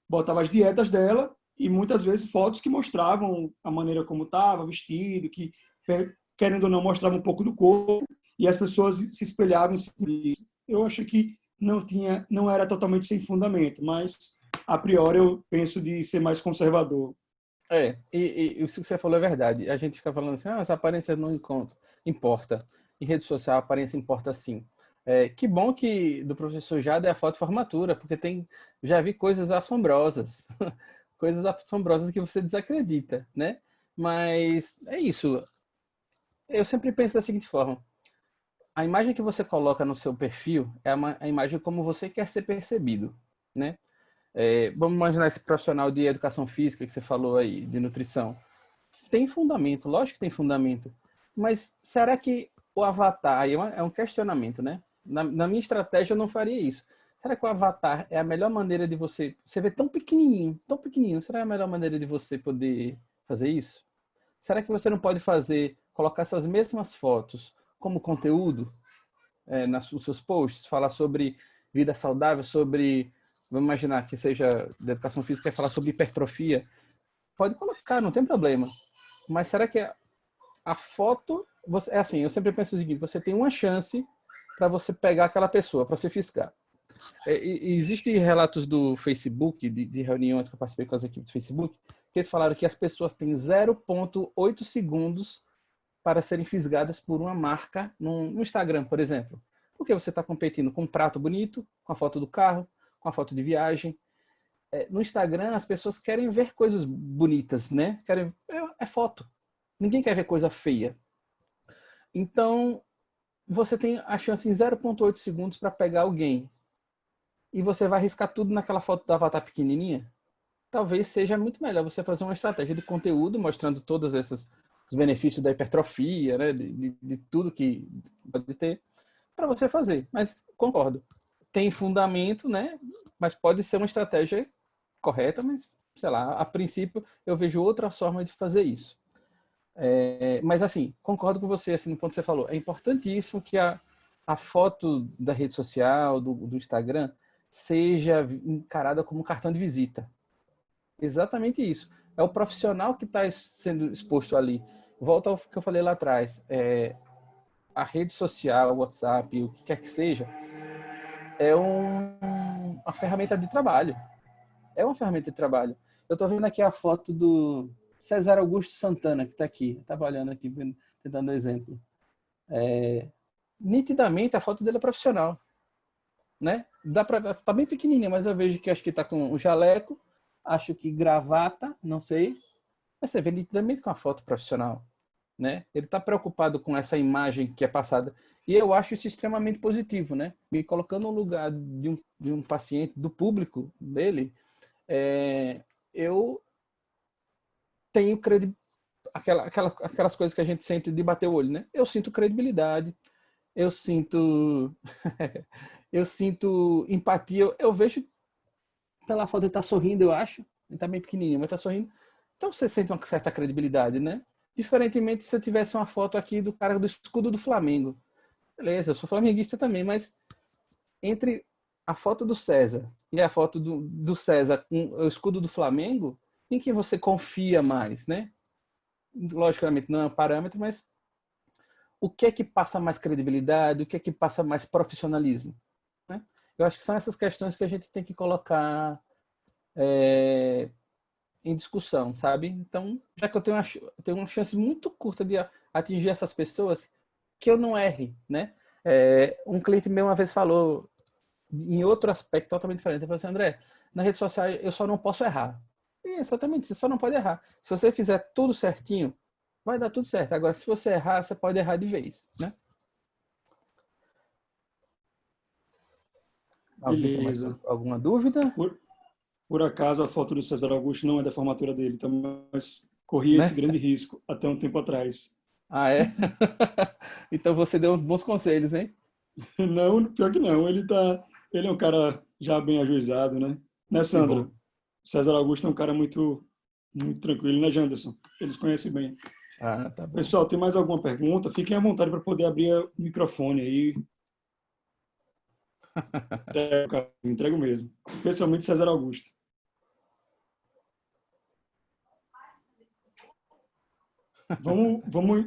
botava as dietas dela e muitas vezes fotos que mostravam a maneira como estava, vestido, que, querendo ou não, mostrava um pouco do corpo e as pessoas se espelhavam em cima disso. Eu acho que não era totalmente sem fundamento, mas a priori eu penso de ser mais conservador. E isso que você falou é verdade. A gente fica falando assim, as aparências não importa. Em rede social, a aparência importa sim. Que bom que do professor Jada é a foto de formatura, porque já vi coisas assombrosas. Coisas assombrosas que você desacredita, né? Mas é isso. Eu sempre penso da seguinte forma. A imagem que você coloca no seu perfil é a imagem como você quer ser percebido, né? Vamos imaginar esse profissional de educação física que você falou aí, de nutrição. Tem fundamento, lógico que tem fundamento. Mas será que o avatar, aí é um questionamento, né? Na minha estratégia eu não faria isso. Será que o avatar é a melhor maneira de você vê tão pequenininho, será a melhor maneira de você poder fazer isso? Será que você não pode colocar essas mesmas fotos como conteúdo nos seus posts? Falar sobre vida saudável, vamos imaginar que seja de educação física, falar sobre hipertrofia. Pode colocar, não tem problema. Mas será que a foto... É assim, eu sempre penso o seguinte, você tem uma chance para você pegar aquela pessoa, para você fiscar. Existem relatos do Facebook, de reuniões que eu participei com as equipes do Facebook, que eles falaram que as pessoas têm 0,8 segundos para serem fisgadas por uma marca no Instagram, por exemplo. Porque você está competindo com um prato bonito, com a foto do carro, com a foto de viagem. No Instagram, as pessoas querem ver coisas bonitas, né? É foto. Ninguém quer ver coisa feia. Então, você tem a chance em 0,8 segundos para pegar alguém. E você vai arriscar tudo naquela foto do avatar pequenininha? Talvez seja muito melhor você fazer uma estratégia de conteúdo mostrando todos os benefícios da hipertrofia, né? de tudo que pode ter, para você fazer. Mas concordo. Tem fundamento, né? Mas pode ser uma estratégia correta, mas, sei lá, a princípio eu vejo outras formas de fazer isso. Mas, assim, concordo com você, assim, no ponto que você falou. É importantíssimo que a foto da rede social, do Instagram, seja encarada como um cartão de visita. Exatamente isso. É o profissional que está sendo exposto ali. Volta ao que eu falei lá atrás. A rede social, o WhatsApp, o que quer que seja, é uma ferramenta de trabalho. É uma ferramenta de trabalho. Eu estou vendo aqui a foto do César Augusto Santana, que está aqui. Estava olhando aqui, tentando um exemplo. Nitidamente, a foto dele é profissional. Né? Tá bem pequenininha, mas eu vejo que acho que está com um jaleco, acho que gravata, não sei. Mas você vê nitidamente com a foto profissional. Né? Ele está preocupado com essa imagem que é passada. E eu acho isso extremamente positivo, né? Me colocando no lugar de um paciente, do público dele, eu tenho aquelas coisas que a gente sente de bater o olho, né? Eu sinto credibilidade, eu sinto eu sinto empatia, eu vejo pela foto ele tá sorrindo, eu acho, ele tá bem pequenininho, mas tá sorrindo. Então você sente uma certa credibilidade, né? Diferentemente se eu tivesse uma foto aqui do cara do escudo do Flamengo. Beleza, eu sou flamenguista também, mas entre a foto do César e a foto do César com o escudo do Flamengo, em quem você confia mais, né? Logicamente não é um parâmetro, mas o que é que passa mais credibilidade, o que é que passa mais profissionalismo, né? Eu acho que são essas questões que a gente tem que colocar em discussão, sabe? Então, já que eu tenho uma chance muito curta de atingir essas pessoas, que eu não erre, né? Um cliente meu uma vez falou, em outro aspecto totalmente diferente, ele falou assim: André, na rede social eu só não posso errar. E exatamente, você só não pode errar. Se você fizer tudo certinho, vai dar tudo certo. Agora, se você errar, você pode errar de vez, né? Alguém tem mais Beleza. alguma dúvida? Por acaso, a foto do César Augusto não é da formatura dele, tá? Mas corri esse Né? grande risco até um tempo atrás. Ah, é? Então você deu uns bons conselhos, hein? Não, pior que não. Ele é um cara já bem ajuizado, né? Né, Que Sandra? bom. O César Augusto é um cara muito tranquilo, né, Janderson? Eles conhecem bem. Ah, tá bom. Pessoal, tem mais alguma pergunta? Fiquem à vontade para poder abrir o microfone aí. Entrego mesmo. Especialmente César Augusto.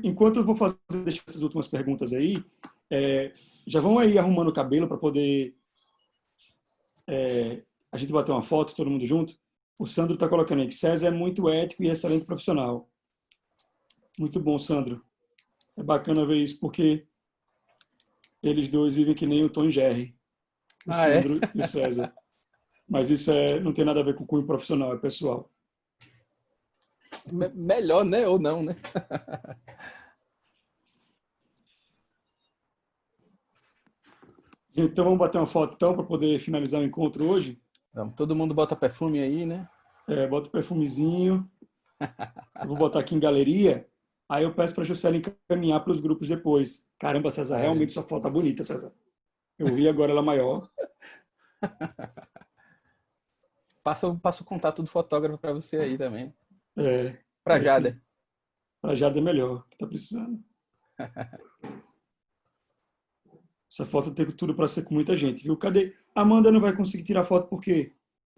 Enquanto eu vou deixar essas últimas perguntas aí, já vão aí arrumando o cabelo para poder a gente bater uma foto, todo mundo junto. O Sandro está colocando aí que César é muito ético e excelente profissional. Muito bom, Sandro. É bacana ver isso, porque eles dois vivem que nem o Tom e Jerry, o Ah, é? Sandro e o César. Mas isso não tem nada a ver com cunho profissional, é pessoal. Melhor, né? Ou não, né? Gente, então vamos bater uma foto então para poder finalizar o encontro hoje. Então, todo mundo bota perfume aí, né? Bota o perfumezinho. Eu vou botar aqui em galeria. Aí eu peço para a Juscelia encaminhar para os grupos depois. Caramba, César, Ah, é. realmente sua foto tá bonita, César. Eu vi agora ela maior. Passa o contato do fotógrafo para você aí também. Para Vai Jader. sim. Para Jada é melhor, que tá precisando. Essa foto tem tudo para ser com muita gente, viu? Cadê? Amanda não vai conseguir tirar foto porque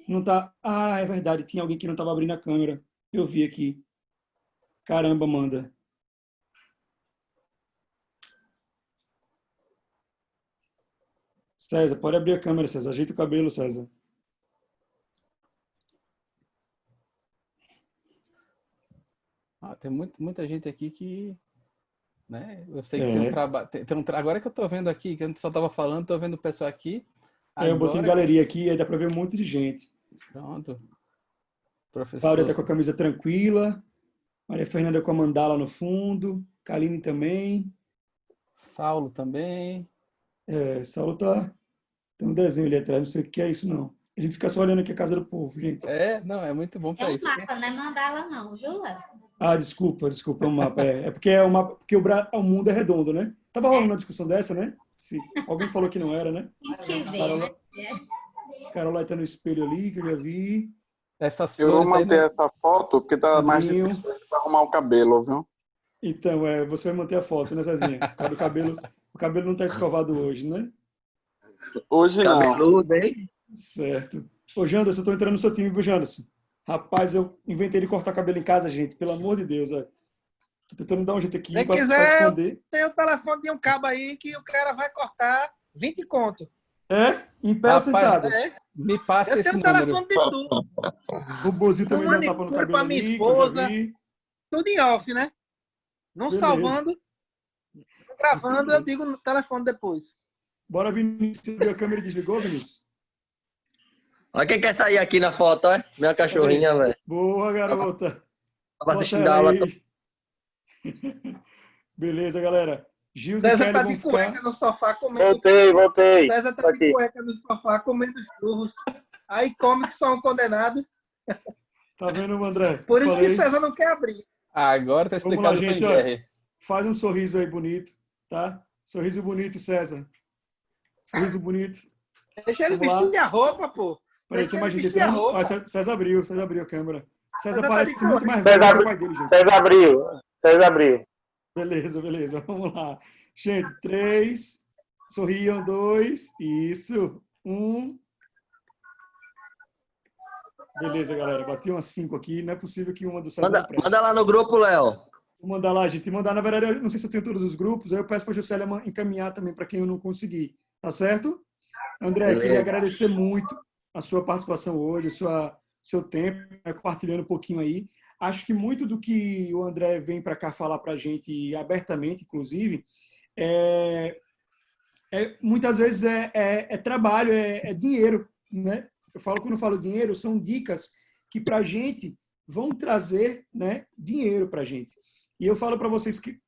não tá. Ah, é verdade, tinha alguém que não estava abrindo a câmera. Eu vi aqui. Caramba, Amanda. César, pode abrir a câmera, César. Ajeita o cabelo, César. Tem muita gente aqui que, né? Eu sei que tem um É, trabalho. Agora que eu tô vendo aqui, que a gente só tava falando, tô vendo o pessoal aqui. eu botei em Agora que. galeria aqui, aí dá para ver um monte de gente. Pronto. Cláudia Professor tá com a camisa tranquila. Maria Fernanda com a mandala no fundo. Kaline também. Saulo também. Saulo tá. Tem um desenho ali atrás, não sei o que é isso, não. A gente fica só olhando aqui a casa do povo, gente. Não, é muito bom É para um isso. mapa, não é mandala não, viu, Léo? Ah, desculpa, é um mapa. É porque é um mapa, porque o mundo é redondo, né? Tava rolando uma discussão dessa, né? Se alguém falou que não era, né? Tem que ver, né? Carola, Carola tá no espelho ali, que eu já vi. Essas Eu vou flores aí, manter né? essa foto porque tá mais Pedrinho. difícil para arrumar o cabelo, viu? Então, você vai manter a foto, né, Zezinha? Por causa do cabelo. O cabelo não tá escovado hoje, né? Hoje não. Cabeludo, hein? Certo. Ô, Janderson, eu tô entrando no seu time, viu, Janderson? Rapaz, eu inventei de cortar cabelo em casa, gente. Pelo amor de Deus, ó. Tô tentando dar um jeito aqui Se pra quiser, eu esconder. tenho o telefone de um cabo aí que o cara vai cortar 20 conto. Em pé ou Rapaz, sentado? É. me passe Eu esse tenho o número. telefone de tudo. O Bozinho Um também dá um tapa no manicure cabelo pra minha ali, que eu já esposa. vi. Tudo em off, né? Não Beleza. salvando, gravando, eu digo no telefone depois. Bora, Vinícius. Abriu a câmera e desligou, Vinícius? Olha quem quer sair aqui na foto, ó. Minha cachorrinha, velho. Boa, garota. Tava Bota assistindo ela a aula. aí. Beleza, galera. Gils e César Kelly tá vão de cueca ficar... no sofá comendo. Voltei. César Tô tá de aqui. cueca no sofá comendo churros. Aí come que só um condenado. Tá vendo, André? Por isso que Falei. César não quer abrir. Agora tá Vamos lá, explicado o Tom gente. e Olha, Jerry. faz um sorriso aí bonito, tá? Sorriso bonito, César. Sorriso bonito. Deixa ele Vamos lá. vestir a roupa, pô. Peraí, tem Deixa mais ele gente vestir a entrando. roupa. César abriu a câmera. César César tá parece de muito cueca. mais velho que o pai dele, gente. César abriu. Beleza. Vamos lá. Gente, 3. Sorriam, 2. Isso. 1. Beleza, galera. Bati umas 5 aqui. Não é possível que uma do César não preste. Manda lá no grupo, Léo. Vou mandar lá, gente. Mandar, na verdade, eu não sei se eu tenho todos os grupos. Aí eu peço para a Juscelia encaminhar também para quem eu não consegui. Tá certo? André, Beleza. queria agradecer muito a sua participação hoje, seu tempo, né, compartilhando um pouquinho aí. Acho que muito do que o André vem para cá falar para a gente, abertamente, inclusive, muitas vezes é trabalho, é dinheiro, né? Quando eu falo dinheiro, são dicas que para a gente vão trazer, né, dinheiro para a gente. E eu falo para vocês que,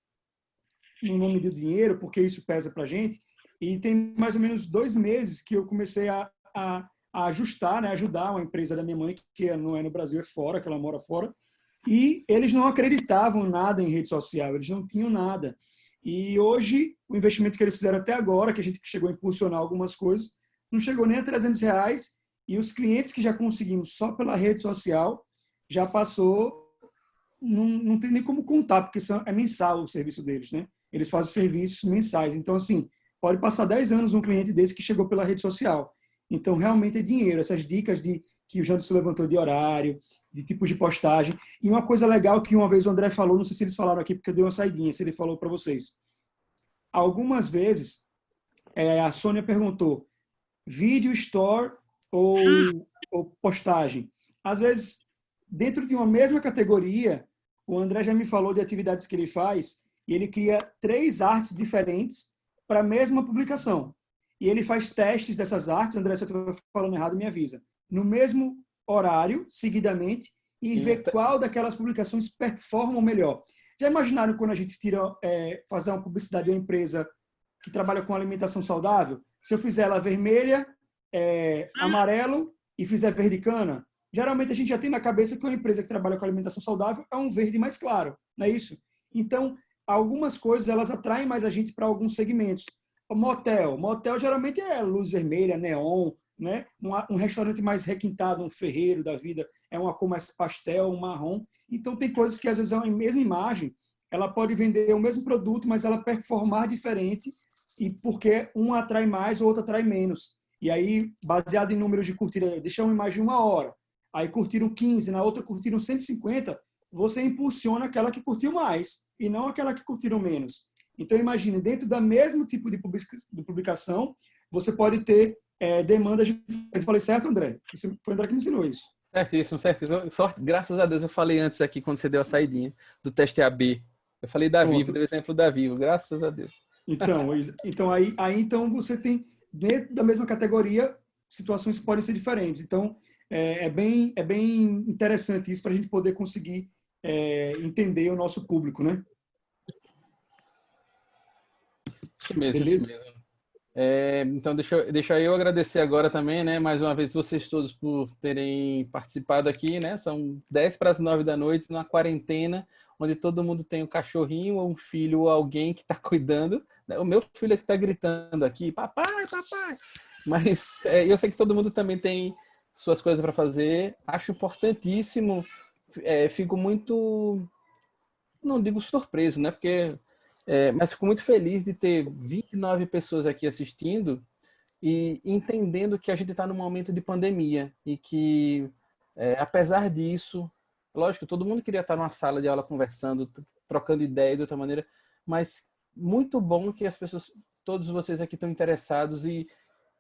no nome do dinheiro, porque isso pesa para a gente, e tem mais ou menos 2 meses que eu comecei a ajustar, né, ajudar uma empresa da minha mãe, que não é no Brasil, é fora, que ela mora fora, e eles não acreditavam nada em rede social, eles não tinham nada. E hoje, o investimento que eles fizeram até agora, que a gente chegou a impulsionar algumas coisas, não chegou nem a R$300, e os clientes que já conseguimos só pela rede social, já passou, não tem nem como contar, porque é mensal o serviço deles, né? Eles fazem serviços mensais. Então, assim, pode passar 10 anos um cliente desse que chegou pela rede social. Então, realmente é dinheiro. Essas dicas que o Janderson levantou de horário, de tipo de postagem. E uma coisa legal que uma vez o André falou, não sei se eles falaram aqui, porque eu dei uma saidinha, se ele falou para vocês. Algumas vezes, a Sônia perguntou, vídeo, store ou postagem? Às vezes, dentro de uma mesma categoria, o André já me falou de atividades que ele faz e ele cria 3 artes diferentes para a mesma publicação. E ele faz testes dessas artes, André, se eu estou falando errado, me avisa, no mesmo horário, seguidamente, e vê qual daquelas publicações performam melhor. Já imaginaram quando a gente fazer uma publicidade de uma empresa que trabalha com alimentação saudável? Se eu fizer ela vermelha, amarelo e fizer verde cana, geralmente a gente já tem na cabeça que uma empresa que trabalha com alimentação saudável é um verde mais claro, não é isso? Então, algumas coisas elas atraem mais a gente para alguns segmentos. O motel geralmente é luz vermelha, neon, né? Um restaurante mais requintado, um ferreiro da vida, é uma cor mais pastel, um marrom. Então, tem coisas que às vezes a mesma imagem, ela pode vender o mesmo produto, mas ela performar diferente, e porque um atrai mais, o outro atrai menos. E aí, baseado em número de curtida, deixar uma imagem 1 hora, aí curtiram 15, na outra curtiram 150, você impulsiona aquela que curtiu mais, e não aquela que curtiram menos. Então, imagine, dentro do mesmo tipo de publicação, você pode ter demandas diferentes. Falei certo, André? Foi o André que me ensinou isso. Certíssimo, certíssimo. Sorte, graças a Deus, eu falei antes aqui, quando você deu a saidinha, do teste AB. Eu falei da Vivo, deu o exemplo da Vivo, graças a Deus. Então aí então você tem, dentro da mesma categoria, situações que podem ser diferentes. Então, é bem interessante isso para a gente poder conseguir entender o nosso público, né? Isso mesmo, Beleza? isso mesmo. Então, deixa eu agradecer agora também, né, mais uma vez vocês todos por terem participado aqui, né? São 10 para as 9 da noite, numa quarentena, onde todo mundo tem um cachorrinho ou um filho ou alguém que está cuidando. O meu filho é que está gritando aqui, papai, papai. Mas eu sei que todo mundo também tem suas coisas para fazer. Acho importantíssimo. Fico muito, não digo surpreso, né? Mas fico muito feliz de ter 29 pessoas aqui assistindo e entendendo que a gente está num momento de pandemia e que, apesar disso, lógico, todo mundo queria estar numa sala de aula conversando, trocando ideia de outra maneira, mas muito bom que as pessoas, todos vocês aqui estão interessados e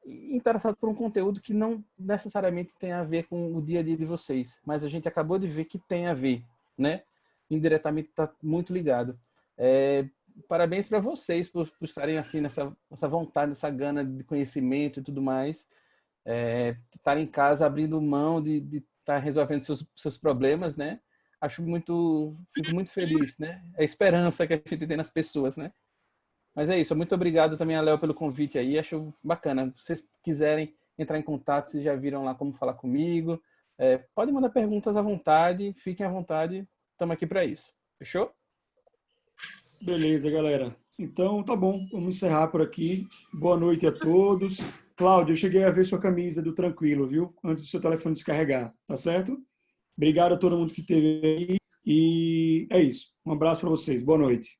interessados por um conteúdo que não necessariamente tem a ver com o dia a dia de vocês, mas a gente acabou de ver que tem a ver, né? Indiretamente está muito ligado. Parabéns para vocês por estarem assim nessa vontade, nessa gana de conhecimento e tudo mais, estarem em casa abrindo mão de estar resolvendo seus problemas, né? Fico muito feliz, né? É a esperança que a gente tem nas pessoas, né? Mas é isso, muito obrigado também a Léo pelo convite aí, acho bacana. Se vocês quiserem entrar em contato, vocês já viram lá como falar comigo, podem mandar perguntas à vontade, fiquem à vontade, estamos aqui para isso. Fechou? Beleza, galera. Então, tá bom. Vamos encerrar por aqui. Boa noite a todos. Cláudio, eu cheguei a ver sua camisa do Tranquilo, viu? Antes do seu telefone descarregar, tá certo? Obrigado a todo mundo que esteve aí. E é isso. Um abraço para vocês. Boa noite.